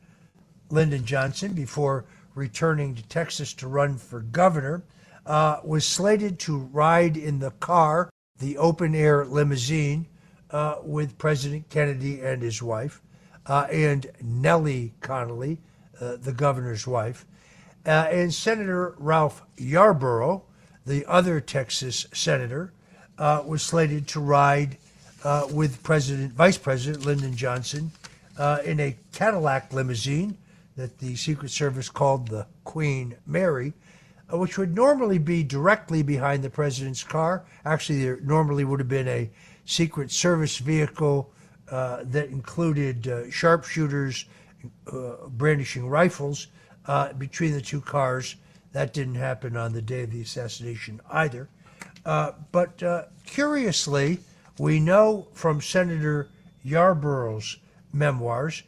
Lyndon Johnson before returning to Texas to run for governor, was slated to ride in the car the open-air limousine with President Kennedy and his wife, and Nellie Connolly, the governor's wife, and Senator Ralph Yarborough, the other Texas senator, was slated to ride with Vice President Lyndon Johnson in a Cadillac limousine that the Secret Service called the Queen Mary, which would normally be directly behind the president's car. Actually, there normally would have been a Secret Service vehicle that included sharpshooters brandishing rifles between the two cars. That didn't happen on the day of the assassination either. But curiously, we know from Senator Yarborough's memoirs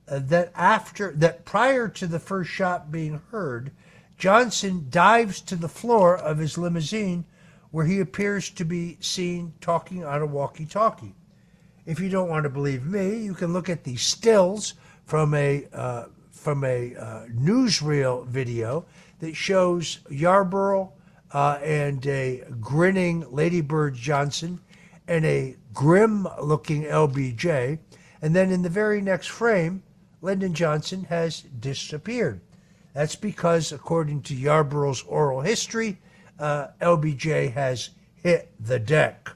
that prior to the first shot being heard, Johnson dives to the floor of his limousine where he appears to be seen talking on a walkie-talkie. If you don't want to believe me, you can look at the stills from a newsreel video that shows Yarborough and a grinning Lady Bird Johnson and a grim-looking LBJ, and then in the very next frame, Lyndon Johnson has disappeared. That's because, according to Yarborough's oral history, LBJ has hit the deck.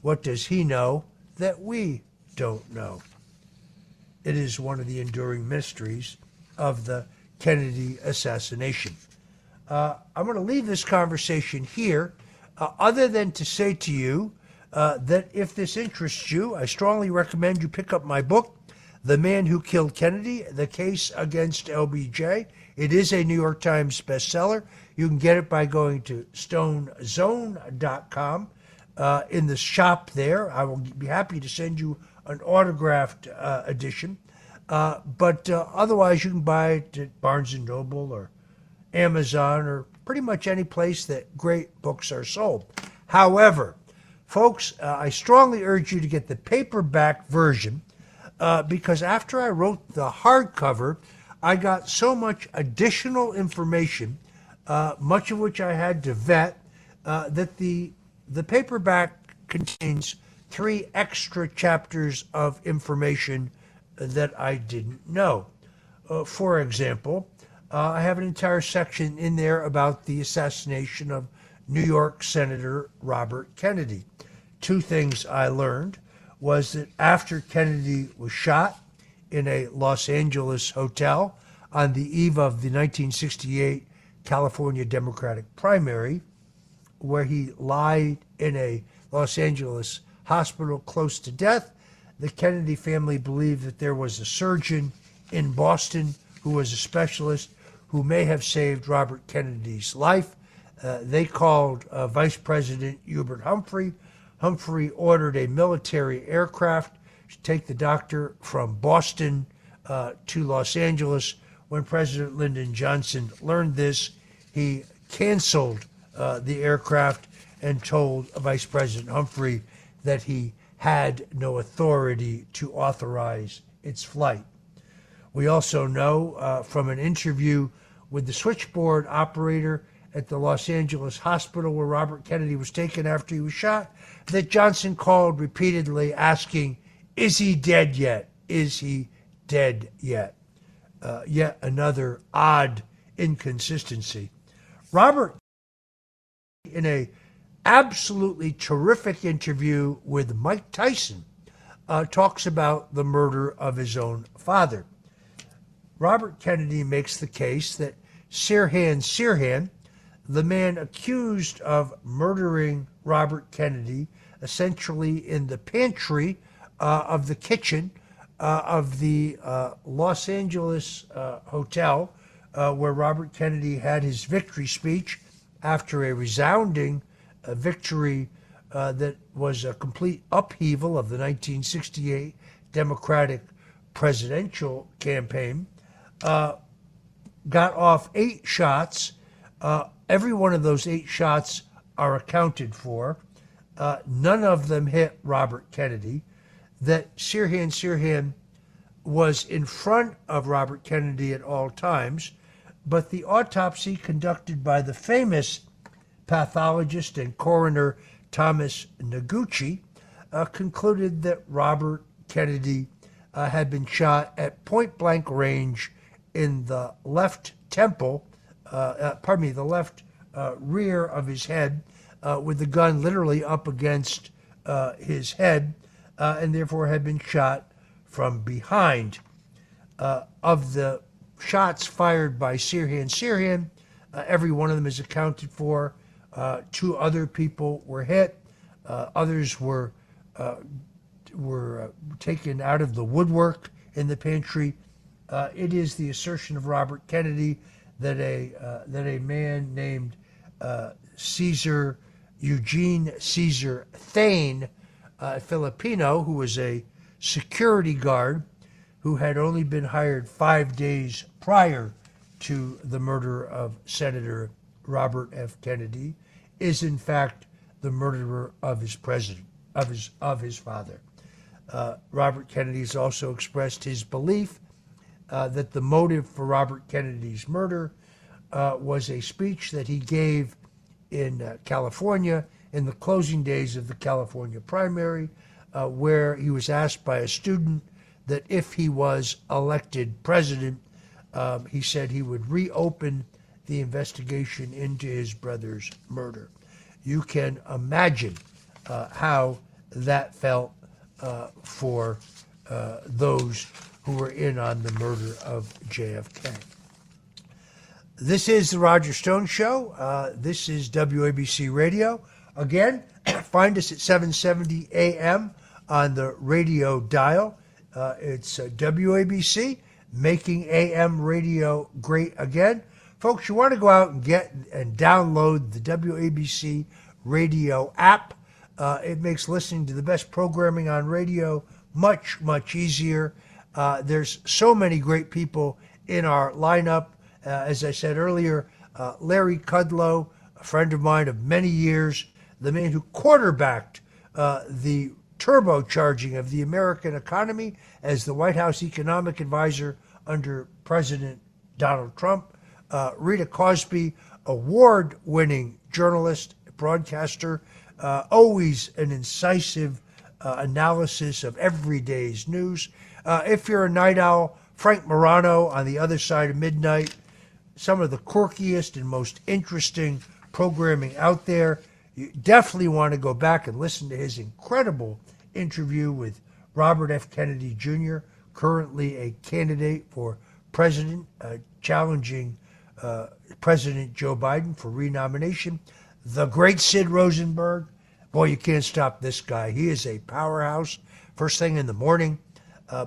What does he know that we don't know? It is one of the enduring mysteries of the Kennedy assassination. I'm going to leave this conversation here, other than to say to you that if this interests you, I strongly recommend you pick up my book, The Man Who Killed Kennedy, The Case Against LBJ. It is a New York Times bestseller. You can get it by going to stonezone.com in the shop there. I will be happy to send you an autographed edition. But otherwise, you can buy it at Barnes & Noble or Amazon or pretty much any place that great books are sold. However, folks, I strongly urge you to get the paperback version because after I wrote the hardcover, I got so much additional information, much of which I had to vet, that the paperback contains 3 extra chapters of information that I didn't know. For example, I have an entire section in there about the assassination of New York Senator Robert Kennedy. 2 things I learned was that after Kennedy was shot in a Los Angeles hotel on the eve of the 1968 California Democratic primary, where he lied in a Los Angeles hospital close to death, the Kennedy family believed that there was a surgeon in Boston who was a specialist who may have saved Robert Kennedy's life. They called Vice President Hubert Humphrey. Humphrey ordered a military aircraft to take the doctor from Boston to Los Angeles. When President Lyndon Johnson learned this, he canceled the aircraft and told Vice President Humphrey that he had no authority to authorize its flight. We also know from an interview with the switchboard operator at the Los Angeles hospital where Robert Kennedy was taken after he was shot, that Johnson called repeatedly asking, "Is he dead yet? Is he dead yet?" Yet another odd inconsistency. Robert, in a absolutely terrific interview with Mike Tyson, talks about the murder of his own father. Robert Kennedy makes the case that Sirhan Sirhan, the man accused of murdering Robert Kennedy, essentially in the pantry of the kitchen of the Los Angeles hotel where Robert Kennedy had his victory speech after a resounding victory that was a complete upheaval of the 1968 Democratic presidential campaign, got off 8 shots. Every one of those 8 shots are accounted for. None of them hit Robert Kennedy. That Sirhan Sirhan was in front of Robert Kennedy at all times, but the autopsy conducted by the famous pathologist and coroner Thomas Noguchi, concluded that Robert Kennedy had been shot at point-blank range in the left temple, the left rear of his head, with the gun literally up against his head, and therefore had been shot from behind. Of the shots fired by Sirhan, every one of them is accounted for. 2 other people were hit. Others were taken out of the woodwork in the pantry. It is the assertion of Robert Kennedy that a man named Eugene Caesar Thane, Filipino, who was a security guard who had only been hired 5 days prior to the murder of Senator Robert F. Kennedy, is in fact the murderer of his father. Robert Kennedy has also expressed his belief that the motive for Robert Kennedy's murder was a speech that he gave in California in the closing days of the California primary, where he was asked by a student that if he was elected president, he said he would reopen the investigation into his brother's murder. You can imagine how that felt for those who were in on the murder of JFK. This is the Roger Stone Show. This is WABC Radio. Again, find us at 770 AM on the radio dial. It's WABC, making AM radio great again. Folks, you want to go out and get and download the WABC radio app. It makes listening to the best programming on radio much, much easier. There's so many great people in our lineup. As I said earlier, Larry Kudlow, a friend of mine of many years, the man who quarterbacked the turbocharging of the American economy as the White House economic advisor under President Donald Trump. Rita Cosby, award-winning journalist, broadcaster, always an incisive analysis of everyday's news. If you're a night owl, Frank Morano on the other side of midnight, some of the quirkiest and most interesting programming out there. You definitely want to go back and listen to his incredible interview with Robert F. Kennedy Jr., currently a candidate for president, challenging President Joe Biden for renomination. The great Sid Rosenberg. Boy, you can't stop this guy. He is a powerhouse. First thing in the morning.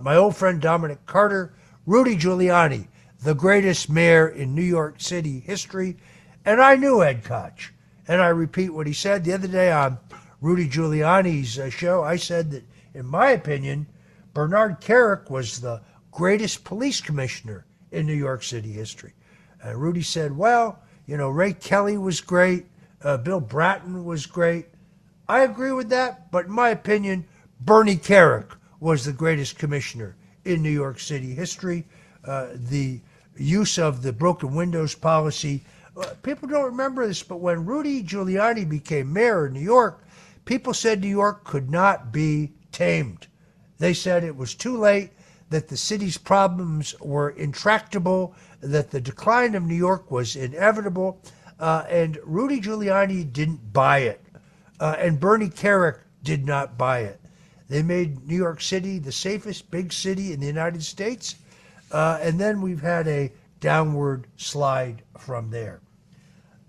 My old friend Dominic Carter, Rudy Giuliani, the greatest mayor in New York City history. And I knew Ed Koch. And I repeat what he said the other day on Rudy Giuliani's show. I said that, in my opinion, Bernard Kerik was the greatest police commissioner in New York City history. And Rudy said, well, Ray Kelly was great. Bill Bratton was great. I agree with that, but in my opinion, Bernie Kerik was the greatest commissioner in New York City history. The use of the broken windows policy, people don't remember this, but when Rudy Giuliani became mayor of New York, people said New York could not be tamed. They said it was too late, that the city's problems were intractable, that the decline of New York was inevitable, and Rudy Giuliani didn't buy it, and Bernie Kerik did not buy it. They made New York City the safest big city in the United States, and then we've had a downward slide from there.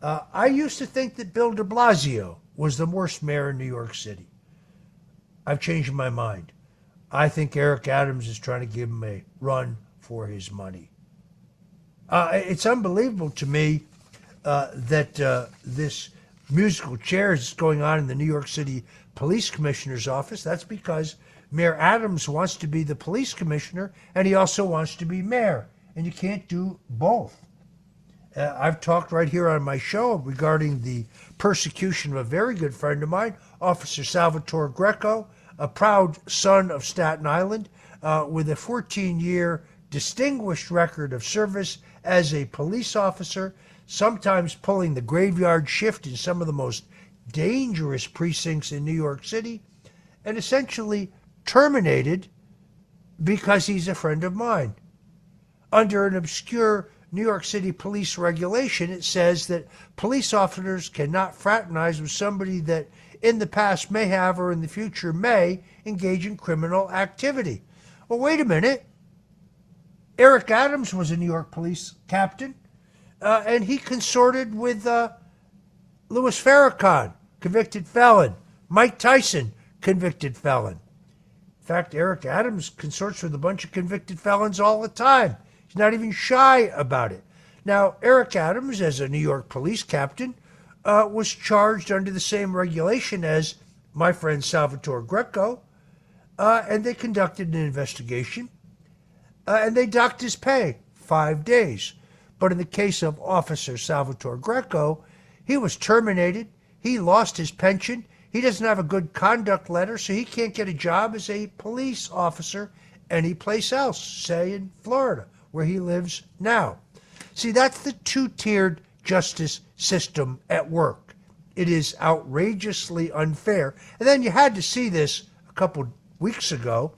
I used to think that Bill de Blasio was the worst mayor in New York City. I've changed my mind. I think Eric Adams is trying to give him a run for his money. It's unbelievable to me that this musical chairs is going on in the New York City Police Commissioner's office. That's because Mayor Adams wants to be the police commissioner, and he also wants to be mayor, and you can't do both. I've talked right here on my show regarding the persecution of a very good friend of mine, Officer Salvatore Greco, a proud son of Staten Island, with a 14-year distinguished record of service as a police officer, sometimes pulling the graveyard shift in some of the most dangerous precincts in New York City and essentially terminated because he's a friend of mine. Under an obscure New York City police regulation, it says that police officers cannot fraternize with somebody that in the past may have or in the future may engage in criminal activity. Well, wait a minute. Eric Adams was a New York police captain, and he consorted with Louis Farrakhan, convicted felon, Mike Tyson, convicted felon. In fact, Eric Adams consorts with a bunch of convicted felons all the time. He's not even shy about it. Now, Eric Adams, as a New York police captain, was charged under the same regulation as my friend Salvatore Greco, and they conducted an investigation, and they docked his pay 5 days. But in the case of Officer Salvatore Greco, he was terminated. He lost his pension. He doesn't have a good conduct letter, so he can't get a job as a police officer anyplace else, say in Florida, where he lives now. See, that's the two-tiered justice system at work. It is outrageously unfair. And then you had to see this a couple weeks ago.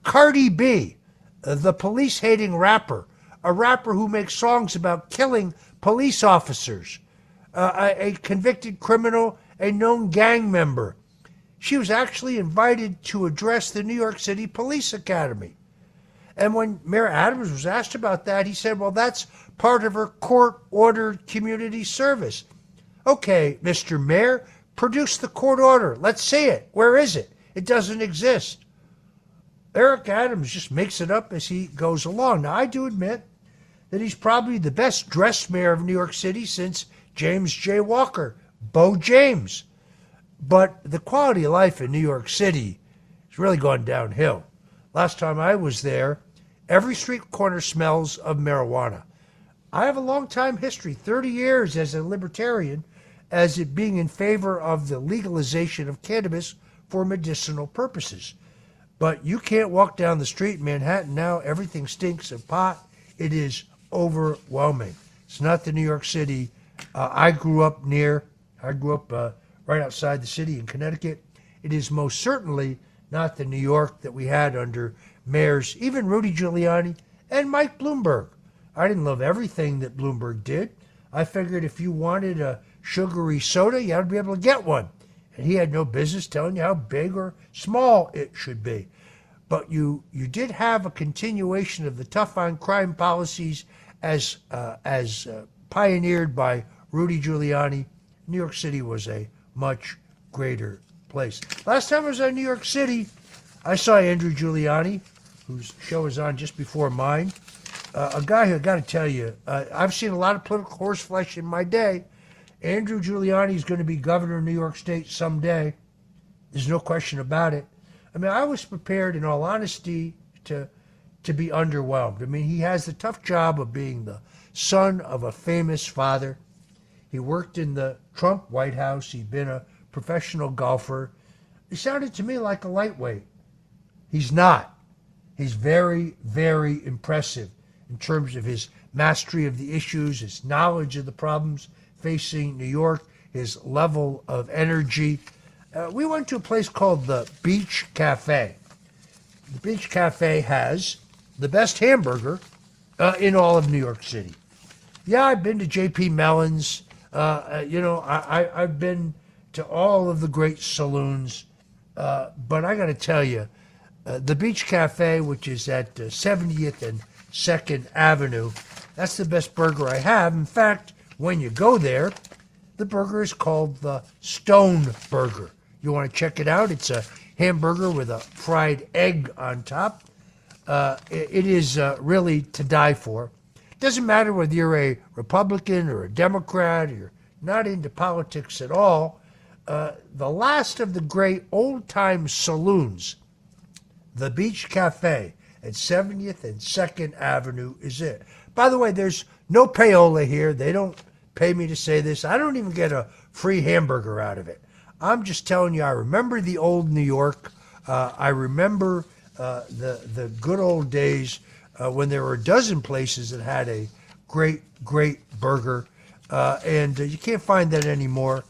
Cardi B, the police-hating rapper, a rapper who makes songs about killing police officers, a convicted criminal, a known gang member. She was actually invited to address the New York City Police Academy. And when Mayor Adams was asked about that, he said, well, that's part of her court-ordered community service. Okay, Mr. Mayor, produce the court order. Let's see it. Where is it? It doesn't exist. Eric Adams just makes it up as he goes along. Now, I do admit that he's probably the best-dressed mayor of New York City since James J. Walker, Bo James. But the quality of life in New York City has really gone downhill. Last time I was there, every street corner smells of marijuana. I have a long time history, 30 years as a libertarian, as it being in favor of the legalization of cannabis for medicinal purposes. But you can't walk down the street in Manhattan now. Everything stinks of pot. It is overwhelming. It's not the New York City I grew up right outside the city in Connecticut. It is most certainly not the New York that we had under mayors, even Rudy Giuliani and Mike Bloomberg. I didn't love everything that Bloomberg did. I figured if you wanted a sugary soda, you had to be able to get one. And he had no business telling you how big or small it should be. But you did have a continuation of the tough on crime policies as pioneered by Rudy Giuliani. New York City was a much greater place. Last time I was in New York City, I saw Andrew Giuliani, whose show is on just before mine. A guy who, I got to tell you, I've seen a lot of political horseflesh in my day. Andrew Giuliani is going to be governor of New York State someday. There's no question about it. I mean, I was prepared, in all honesty, to be underwhelmed. I mean, he has the tough job of being the son of a famous father. He worked in the Trump White House. He'd been a professional golfer. He sounded to me like a lightweight. He's not. He's very, very impressive in terms of his mastery of the issues, his knowledge of the problems facing New York, his level of energy. We went to a place called the Beach Cafe. The Beach Cafe has the best hamburger in all of New York City. Yeah, I've been to J.P. Mellon's. I've been to all of the great saloons. But I got to tell you, the Beach Cafe, which is at 70th and 2nd Avenue, that's the best burger I have. In fact, when you go there, the burger is called the Stone Burger. You want to check it out? It's a hamburger with a fried egg on top. It is really to die for. It doesn't matter whether you're a Republican or a Democrat, or you're not into politics at all. The last of the great old-time saloons, the Beach Cafe at 70th and 2nd Avenue is it. By the way, there's no payola here. They don't pay me to say this. I don't even get a free hamburger out of it. I'm just telling you, I remember the old New York. I remember the good old days when there were a dozen places that had a great, great burger. And you can't find that anymore.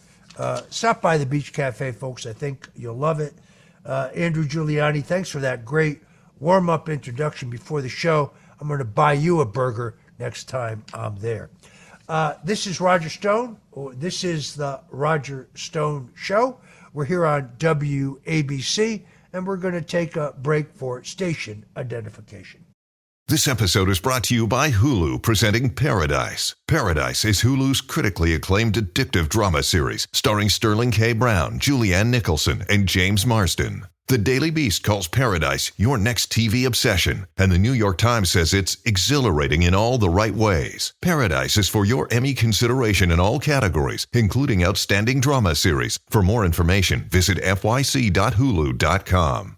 Stop by the Beach Cafe, folks. I think you'll love it. Andrew Giuliani, thanks for that great warm-up introduction before the show. I'm going to buy you a burger next time I'm there. This is Roger Stone. This is the Roger Stone Show. We're here on WABC, and we're going to take a break for station identification. This episode is brought to you by Hulu, presenting Paradise. Paradise is Hulu's critically acclaimed addictive drama series, starring Sterling K. Brown, Julianne Nicholson, and James Marsden. The Daily Beast calls Paradise your next TV obsession, and the New York Times says it's exhilarating in all the right ways. Paradise is for your Emmy consideration in all categories, including Outstanding Drama Series. For more information, visit fyc.hulu.com.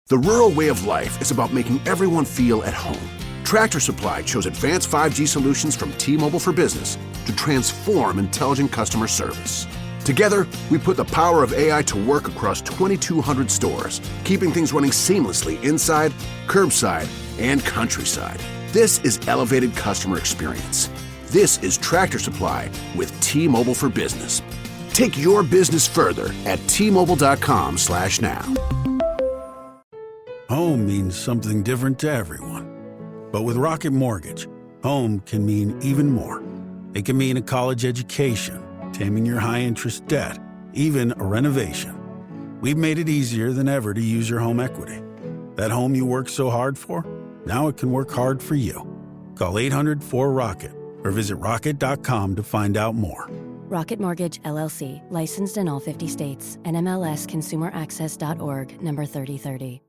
The rural way of life is about making everyone feel at home. Tractor Supply chose advanced 5G solutions from T-Mobile for Business to transform intelligent customer service. Together, we put the power of AI to work across 2,200 stores, keeping things running seamlessly inside, curbside, and countryside. This is elevated customer experience. This is Tractor Supply with T-Mobile for Business. Take your business further at T-Mobile.com/now. Home means something different to everyone. But with Rocket Mortgage, home can mean even more. It can mean a college education, taming your high-interest debt, even a renovation. We've made it easier than ever to use your home equity. That home you worked so hard for, now it can work hard for you. Call 800-4ROCKET or visit rocket.com to find out more. Rocket Mortgage, LLC, licensed in all 50 states, NMLSConsumerAccess.org, number 3030.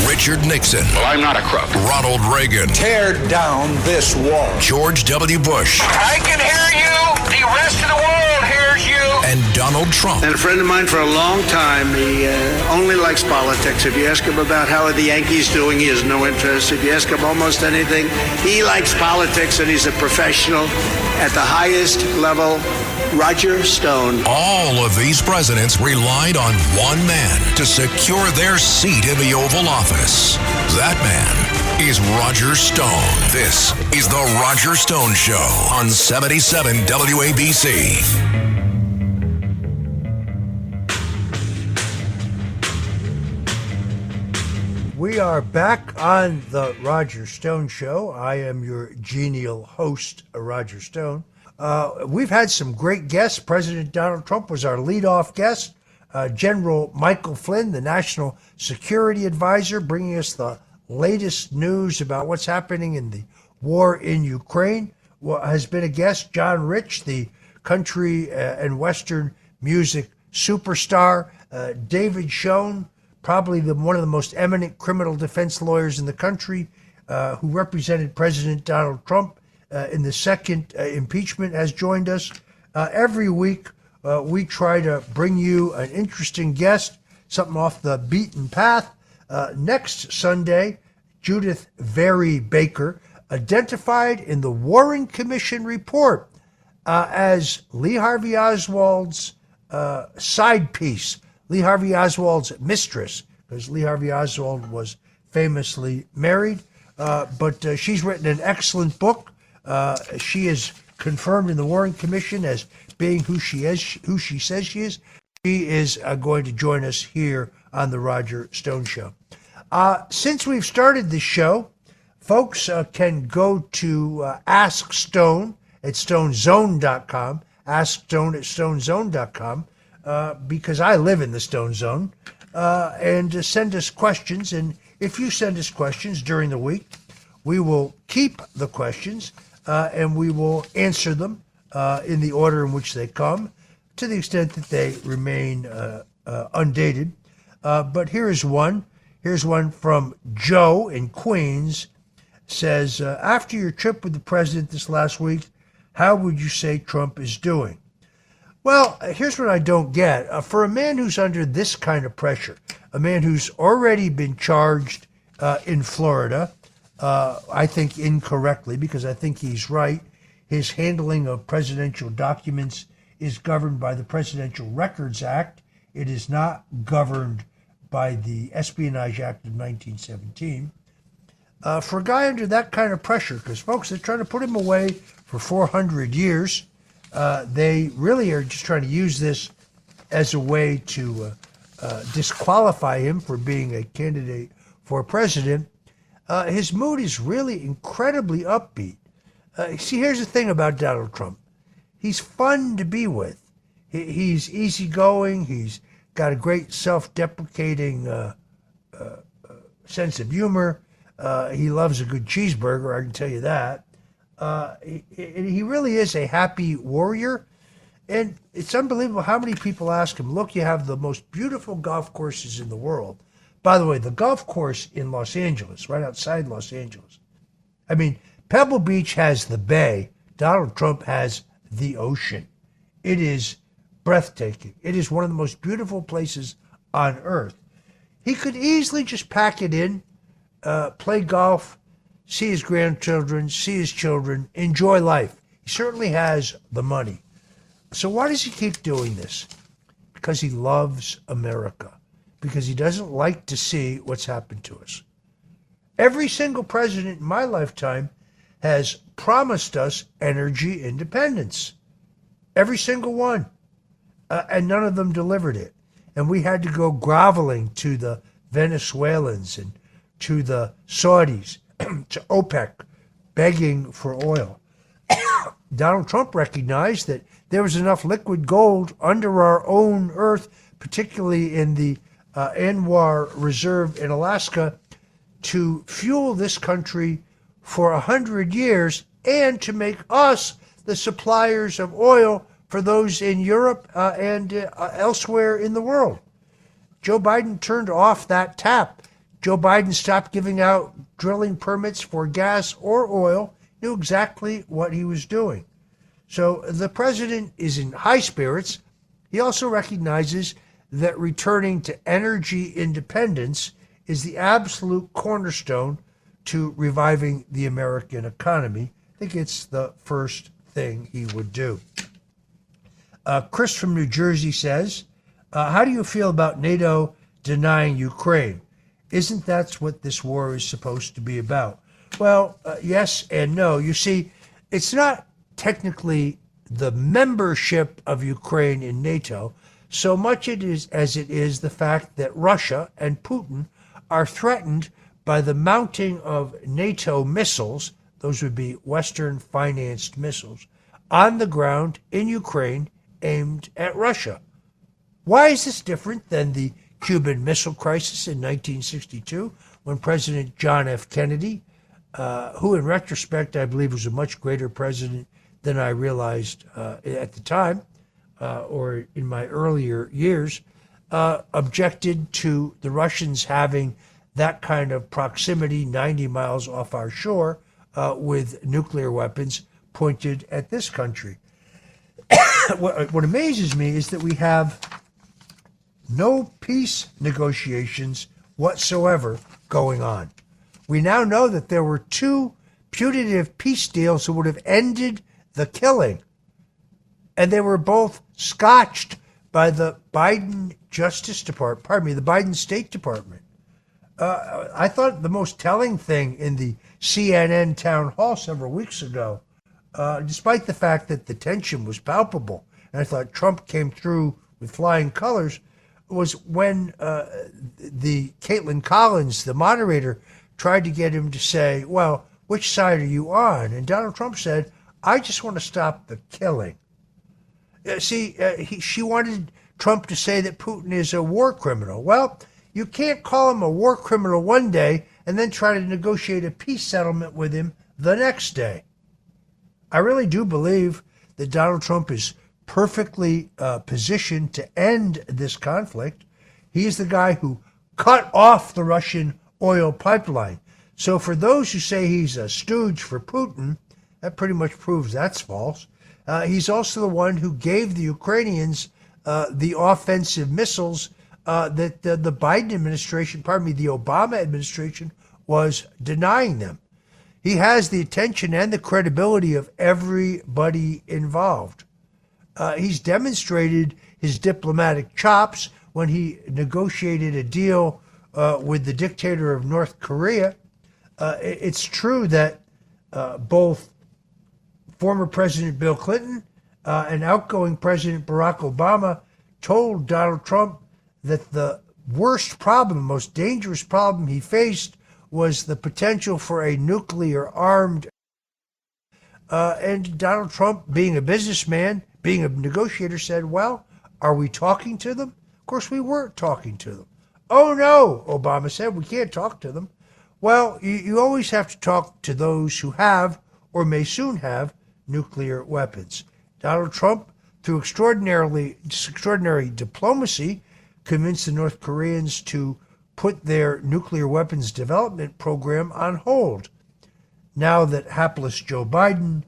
Richard Nixon. Well, I'm not a crook. Ronald Reagan. Tear down this wall. George W. Bush. I can hear you. The rest of the world hears you. And Donald Trump. And a friend of mine for a long time, he only likes politics. If you ask him about how are the Yankees doing, he has no interest. If you ask him almost anything, he likes politics, and he's a professional at the highest level. Roger Stone. All of these presidents relied on one man to secure their seat in the Oval Office. That man is Roger Stone. This is the Roger Stone Show on 77 WABC. We are back on the Roger Stone Show. I am your genial host, Roger Stone. We've had some great guests. President Donald Trump was our leadoff guest. General Michael Flynn, the National Security Advisor, bringing us the latest news about what's happening in the war in Ukraine, has been a guest. John Rich, the country and Western music superstar. David Schoen, probably one of the most eminent criminal defense lawyers in the country, who represented President Donald Trump in the second impeachment, has joined us. Every week, we try to bring you an interesting guest, something off the beaten path. Next Sunday, Judith Vary Baker, identified in the Warren Commission report as Lee Harvey Oswald's side piece, Lee Harvey Oswald's mistress, because Lee Harvey Oswald was famously married. But she's written an excellent book. She is confirmed in the Warren Commission as being who she says she is. She is going to join us here on the Roger Stone Show. Since we've started this show, folks can go to Ask Stone at stonezone.com, Ask Stone at stonezone.com, because I live in the Stone Zone, and send us questions. And if you send us questions during the week, we will keep the questions and we will answer them in the order in which they come, to the extent that they remain undated. But here's one. Here's one from Joe in Queens. Says, after your trip with the president this last week, how would you say Trump is doing? Well, here's what I don't get. For a man who's under this kind of pressure, a man who's already been charged in Florida, I think incorrectly, because I think he's right. His handling of presidential documents is governed by the Presidential Records Act. It is not governed by the Espionage Act of 1917. For a guy under that kind of pressure, because, folks, they're trying to put him away for 400 years, They really are just trying to use this as a way to disqualify him for being a candidate for president. His mood is really incredibly upbeat. See, here's the thing about Donald Trump. He's fun to be with. He's easygoing. He's got a great self-deprecating sense of humor. He loves a good cheeseburger, I can tell you that. He really is a happy warrior. And it's unbelievable how many people ask him, look, you have the most beautiful golf courses in the world. By the way, the golf course in Los Angeles, right outside Los Angeles. I mean, Pebble Beach has the bay. Donald Trump has the ocean. It is breathtaking. It is one of the most beautiful places on earth. He could easily just pack it in, play golf, see his grandchildren, see his children, enjoy life. He certainly has the money. So why does he keep doing this? Because he loves America. Because he doesn't like to see what's happened to us. Every single president in my lifetime has promised us energy independence. Every single one. And none of them delivered it. And we had to go groveling to the Venezuelans and to the Saudis, to OPEC, begging for oil. Donald Trump recognized that there was enough liquid gold under our own earth, particularly in the Anwar Reserve in Alaska, to fuel this country for 100 years and to make us the suppliers of oil for those in Europe and elsewhere in the world. Joe Biden turned off that tap. Joe Biden stopped giving out drilling permits for gas or oil, knew exactly what he was doing. So the president is in high spirits. He also recognizes that returning to energy independence is the absolute cornerstone to reviving the American economy. I think it's the first thing he would do. Chris from New Jersey says, how do you feel about NATO denying Ukraine? Isn't that what this war is supposed to be about? Well, yes and no. You see, it's not technically the membership of Ukraine in NATO, so much as it is the fact that Russia and Putin are threatened by the mounting of NATO missiles, those would be Western-financed missiles, on the ground in Ukraine aimed at Russia. Why is this different than the Cuban Missile Crisis in 1962, when President John F. Kennedy, who in retrospect I believe was a much greater president than I realized at the time, or in my earlier years, objected to the Russians having that kind of proximity 90 miles off our shore with nuclear weapons pointed at this country. What amazes me is that we have no peace negotiations whatsoever going on. We now know that there were 2 putative peace deals that would have ended the killing, and they were both scotched by the Biden Justice Department, the Biden State Department. I thought the most telling thing in the CNN town hall several weeks ago, despite the fact that the tension was palpable, and I thought Trump came through with flying colors, was when the Caitlin Collins, the moderator, tried to get him to say, well, which side are you on? And Donald Trump said, I just want to stop the killing. She wanted Trump to say that Putin is a war criminal. Well, you can't call him a war criminal one day and then try to negotiate a peace settlement with him the next day. I really do believe that Donald Trump is perfectly positioned to end this conflict. He is the guy who cut off the Russian oil pipeline. So for those who say he's a stooge for Putin, that pretty much proves that's false. He's also the one who gave the Ukrainians the offensive missiles that the Biden administration, the Obama administration, was denying them. He has the attention and the credibility of everybody involved. He's demonstrated his diplomatic chops when he negotiated a deal with the dictator of North Korea. It's true that both former President Bill Clinton and outgoing President Barack Obama told Donald Trump that the worst problem, most dangerous problem he faced was the potential for a nuclear-armed. And Donald Trump, being a businessman, being a negotiator, said, well, are we talking to them? Of course, we weren't talking to them. Oh, no, Obama said, we can't talk to them. Well, you always have to talk to those who have or may soon have nuclear weapons. Donald Trump, through extraordinary diplomacy, convinced the North Koreans to put their nuclear weapons development program on hold. Now that hapless Joe Biden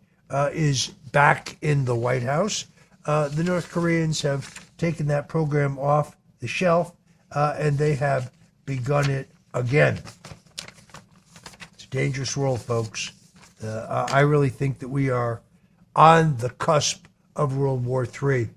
is back in the White House, the North Koreans have taken that program off the shelf, and they have begun it again. It's a dangerous world, folks. I really think that we are on the cusp of World War III.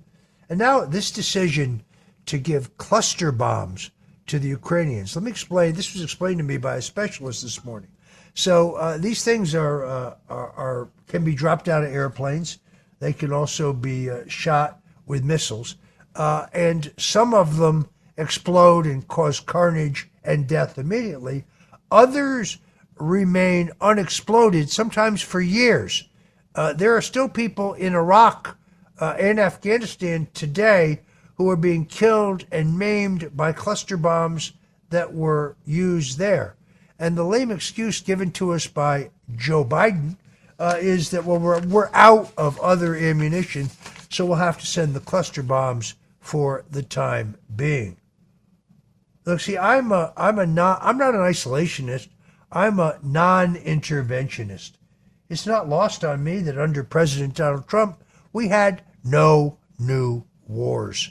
And now this decision to give cluster bombs to the Ukrainians. Let me explain. This was explained to me by a specialist this morning. So these things can be dropped out of airplanes. They can also be shot with missiles. And some of them explode and cause carnage and death immediately. Others remain unexploded, sometimes for years. There are still people in Iraq and Afghanistan today who are being killed and maimed by cluster bombs that were used there. And the lame excuse given to us by Joe Biden is that, well, we're out of other ammunition, so we'll have to send the cluster bombs for the time being. Look, see, I'm not an isolationist. I'm a non-interventionist. It's not lost on me that under President Donald Trump, we had no new wars.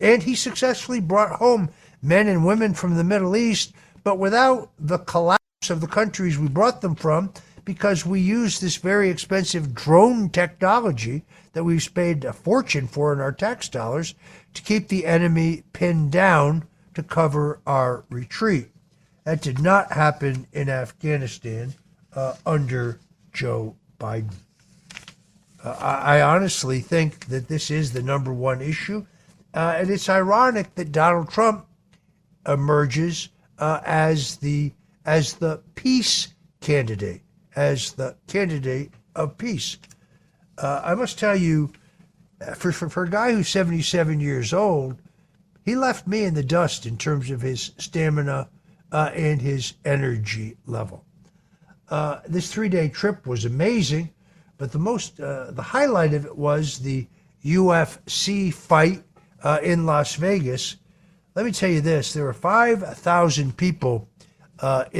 And he successfully brought home men and women from the Middle East, but without the collapse of the countries we brought them from, because we use this very expensive drone technology that we've paid a fortune for in our tax dollars to keep the enemy pinned down to cover our retreat. That did not happen in Afghanistan under Joe Biden. I honestly think that this is the number one issue. And it's ironic that Donald Trump emerges as the peace candidate, as the candidate of peace. I must tell you, for a guy who's 77 years old, he left me in the dust in terms of his stamina and his energy level. This 3-day trip was amazing, but the highlight of it was the UFC fight in Las Vegas. Let me tell you this, there were 5,000 people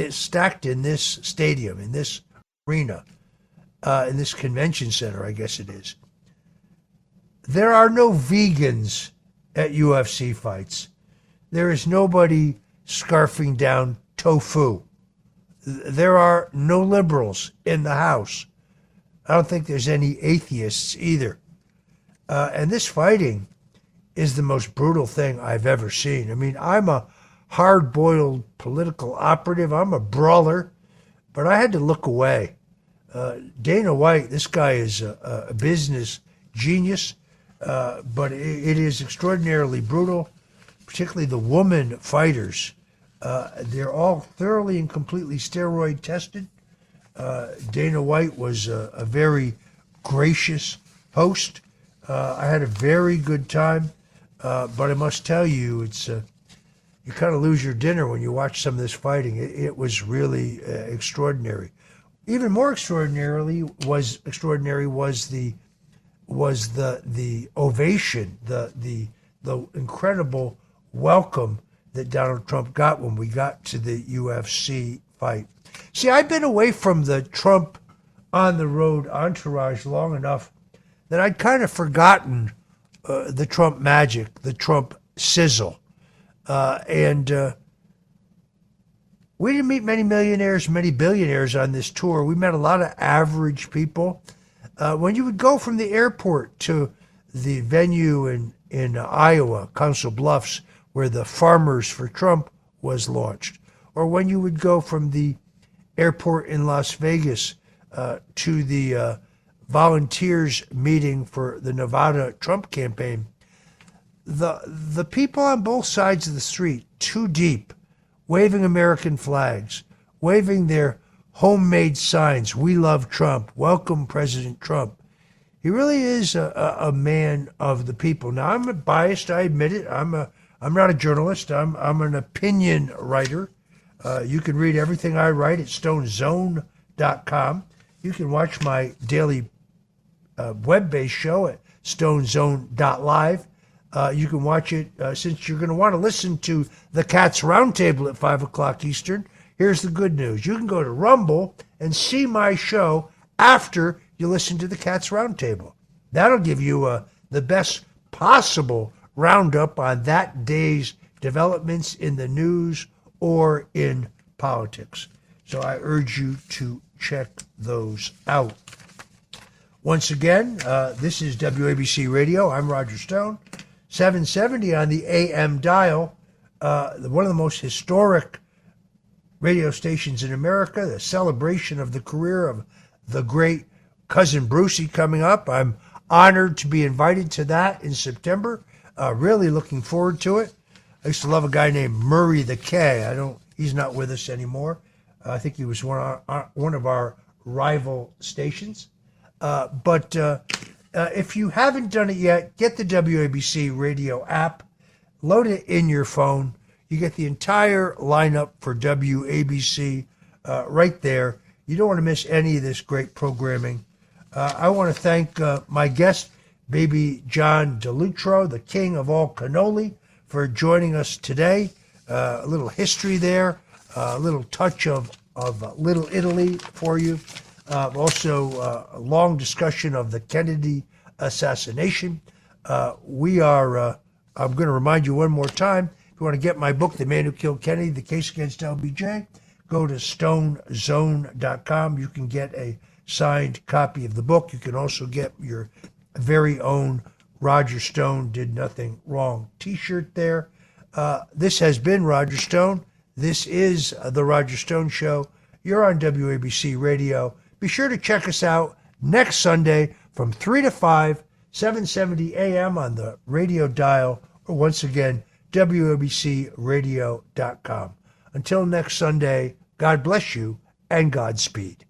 stacked in this stadium, in this arena, in this convention center, I guess it is. There are no vegans at UFC fights. There is nobody scarfing down tofu. There are no liberals in the House. I don't think there's any atheists either. And this fighting is the most brutal thing I've ever seen. I mean, I'm a hard-boiled political operative. I'm a brawler, but I had to look away. Dana White, this guy is a business genius, but it is extraordinarily brutal, particularly the woman fighters. They're all thoroughly and completely steroid tested. Dana White was a very gracious host. I had a very good time, but I must tell you, it's you kind of lose your dinner when you watch some of this fighting. It was really extraordinary. Even more extraordinary was the ovation, the incredible welcome that Donald Trump got when we got to the UFC fight. See, I've been away from the Trump on the road entourage long enough that I'd kind of forgotten the Trump magic, the Trump sizzle. And we didn't meet many millionaires, many billionaires on this tour. We met a lot of average people. When you would go from the airport to the venue in Iowa, Council Bluffs, where the Farmers for Trump was launched, or when you would go from the airport in Las Vegas to the volunteers meeting for the Nevada Trump campaign, the people on both sides of the street, too deep, waving American flags, waving their homemade signs, "We love Trump," "Welcome President Trump." He really is a man of the people. Now, I'm biased, I admit it. I'm not a journalist. I'm an opinion writer. You can read everything I write at stonezone.com. You can watch my daily web-based show at stonezone.live. You can watch it, since you're going to want to listen to the Cats Roundtable at 5 o'clock Eastern. Here's the good news. You can go to Rumble and see my show after you listen to the Cats Roundtable. That'll give you the best possible roundup on that day's developments in the news or in politics. So I urge you to check those out. Once again, this is WABC Radio. I'm Roger Stone. 770 on the AM dial. One of the most historic radio stations in America, the celebration of the career of the great Cousin Brucey coming up. I'm honored to be invited to that in September. Really looking forward to it. I used to love a guy named Murray the K. He's not with us anymore. I think he was one of our rival stations. But if you haven't done it yet, get the WABC radio app, load it in your phone. You get the entire lineup for WABC right there. You don't want to miss any of this great programming. I want to thank my guest, Baby John DeLutro, the king of all cannoli, for joining us today. A little history there, a little touch of Little Italy for you. Also, a long discussion of the Kennedy assassination. I'm going to remind you one more time, if you want to get my book, The Man Who Killed Kennedy, The Case Against LBJ, go to stonezone.com. You can get a signed copy of the book. You can also get your very own Roger Stone Did Nothing Wrong t-shirt there. This has been Roger Stone. This is The Roger Stone Show. You're on WABC Radio. Be sure to check us out next Sunday from 3 to 5, 770 AM on the radio dial, or once again, WABCradio.com. Until next Sunday, God bless you and Godspeed.